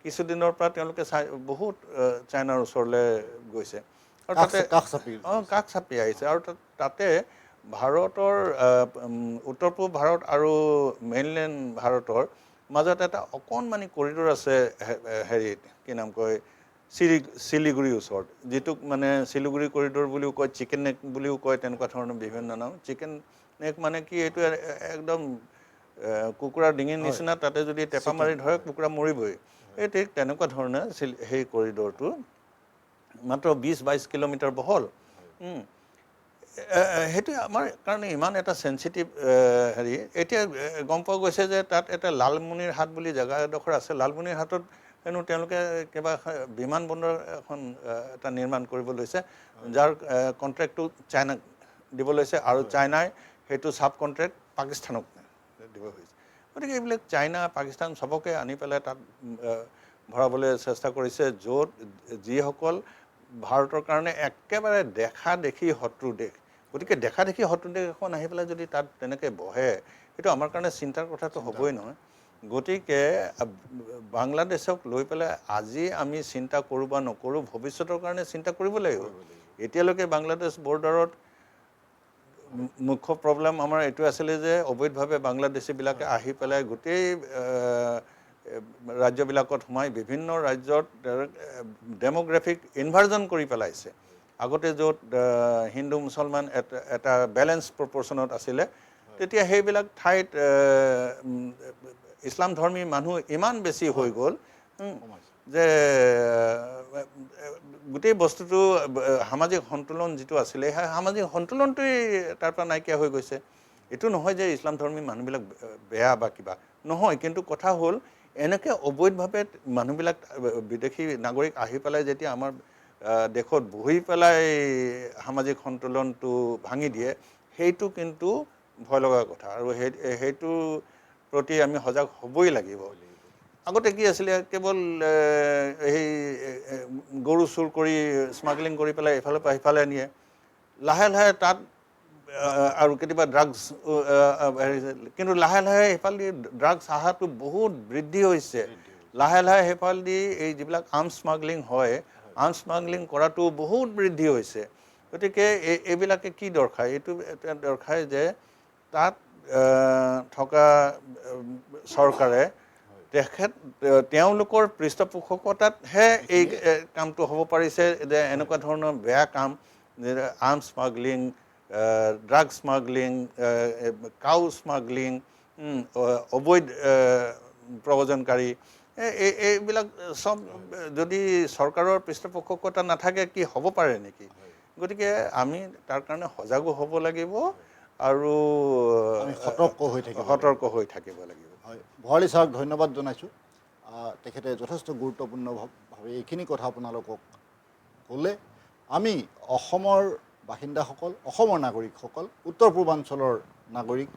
কিছুদিনৰ পৰা তেওঁলোকে বহুত চাইনাৰ ওচৰলৈ গৈছে আৰু তাতে কাষ চাপি আহিছে আৰু তাতে ভাৰতৰ উত্তৰ পূব ভাৰত আৰু মেইনলেণ্ড ভাৰতৰ মাজত এটা অকণমানি কৰিডৰ আছে হেৰিত কি নাম কয় শিলিগুৰিৰ ওচৰত যিটোক মানে শিলিগুৰি কৰিডৰ বুলিও কয় চিকেন নেক বুলিও কয় তেনেকুৱা ধৰণৰ বিভিন্ন নাম চিকেন নেক মানে কি এইটো একদম কুকুৰাৰ ডিঙিৰ নিচিনা তাতে যদি টেপা মাৰি ধৰে কুকুৰা মৰিবই এই ঠিক তেনেকুৱা ধৰণে সেই কৰিডৰটো মাত্ৰ 20-22 কিলোমিটাৰ বহল সেইটো আমাৰ কাৰণে ইমান এটা সেনচিটিভ হেৰি এতিয়া গম পোৱা গৈছে যে তাত এটা লালমুনিৰ হাট বুলি জেগা এডোখৰ আছে লালমুনিৰ হাটত হেনো তেওঁলোকে কিবা বিমান বন্দৰ এখন এটা নিৰ্মাণ কৰিব লৈছে যাৰ কন্ট্ৰেক্টটো চাইনাক দিব লৈছে আৰু চাইনাই সেইটো সাব কন্ট্ৰেক্ট পাকিস্তানক দিব হৈছে গতিকে এইবিলাক চাইনা পাকিস্তান সবকে আনি পেলাই তাত ভৰাবলৈ চেষ্টা কৰিছে য'ত যিসকল ভাৰতৰ কাৰণে একেবাৰে দেখা দেখি শত্ৰু দেশ গতিকে দেখা দেখি শত্ৰু দেশ এখন আহি পেলাই যদি তাত তেনেকৈ বহে সেইটো আমাৰ কাৰণে চিন্তাৰ কথাটো হ'বই নহয় গতিকে বাংলাদেশক লৈ পেলাই আজি আমি চিন্তা কৰোঁ বা নকৰোঁ ভৱিষ্যতৰ কাৰণে চিন্তা কৰিব লাগিব এতিয়ালৈকে বাংলাদেশ বৰ্ডাৰত মুখ্য প্ৰব্লেম আমাৰ এইটো আছিলে যে অবৈধভাৱে বাংলাদেশীবিলাকে আহি পেলাই গোটেই ৰাজ্যবিলাকত সোমাই বিভিন্ন ৰাজ্যত ডেমোগ্ৰাফিক ইনভাৰ্জন কৰি পেলাইছে আগতে য'ত হিন্দু মুছলমান এটা বেলেঞ্চ প্ৰপৰ্চনত আছিলে তেতিয়া সেইবিলাক ঠাইত ইছলাম ধৰ্মী মানুহ ইমান বেছি হৈ গ'ল যে গোটেই বস্তুটো সামাজিক সন্তুলন যিটো আছিলে সেই সামাজিক সন্তুলনটোই তাৰ পৰা নাইকিয়া হৈ গৈছে এইটো নহয় যে ইছলাম ধৰ্মী মানুহবিলাক বেয়া বা কিবা নহয় কিন্তু কথা হ'ল এনেকৈ অবৈধভাৱে মানুহবিলাক বিদেশী নাগৰিক আহি পেলাই যেতিয়া আমাৰ দেশত বহি পেলাই সামাজিক সন্তুলনটো ভাঙি দিয়ে সেইটো কিন্তু ভয় লগা কথা আৰু সেইটো প্ৰতি আমি সজাগ হ'বই লাগিব আগতে কি আছিলে কেৱল সেই গৰু চুৰ কৰি স্মাগলিং কৰি পেলাই এফালৰ পৰা সিফালে নিয়ে লাহে লাহে তাত আৰু কেতিয়াবা ড্ৰাগছ কিন্তু লাহে লাহে সেইফালেদি ড্ৰাগছ অহাটো বহুত বৃদ্ধি হৈছে লাহে লাহে সেইফালেদি এই যিবিলাক আৰ্মছ স্মাগলিং হয় আৰ্মছ স্মাগলিং কৰাটো বহুত বৃদ্ধি হৈছে গতিকে এইবিলাকে কি দৰ্শায় এইটো দৰ্শায় যে তাত থকা চৰকাৰে তেওঁলোকৰ পৃষ্ঠপোষকতাতহে এই কামটো হ'ব পাৰিছে যে এনেকুৱা ধৰণৰ বেয়া কাম arms smuggling drug smuggling cow smuggling অবৈধ প্ৰব্ৰজনকাৰী এইবিলাক সব যদি চৰকাৰৰ পৃষ্ঠপোষকতা নাথাকে কি হ'ব পাৰে নেকি গতিকে আমি তাৰ কাৰণে সজাগো হ'ব লাগিব আৰু সতৰ্ক হৈ থাকিব লাগিব হয় ভৰালী ছাৰক ধন্যবাদ জনাইছোঁ তেখেতে যথেষ্ট গুৰুত্বপূৰ্ণভাৱে এইখিনি কথা আপোনালোকক ক'লে আমি অসমৰ বাসিন্দাসকল অসমৰ নাগৰিকসকল উত্তৰ পূৰ্বাঞ্চলৰ নাগৰিক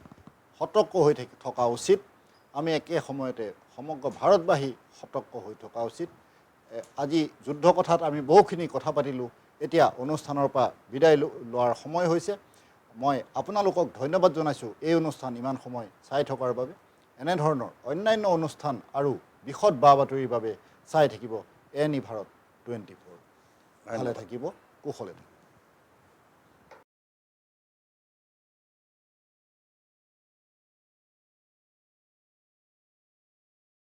সতৰ্ক হৈ থকা উচিত আমি একে সময়তে সমগ্ৰ ভাৰতবাসী সতৰ্ক হৈ থকা উচিত আজি যুদ্ধ কথাত আমি বহুখিনি কথা পাতিলোঁ এতিয়া অনুষ্ঠানৰ পৰা বিদায় লোৱাৰ সময় হৈছে মই আপোনালোকক ধন্যবাদ জনাইছোঁ এই অনুষ্ঠান ইমান সময় চাই থকাৰ বাবে এনেধৰণৰ অন্যান্য অনুষ্ঠান আৰু বিশদ বা বাতৰিৰ বাবে চাই থাকিব এনি ভাৰত 24 ভালে থাকিব কুশলে থাকিব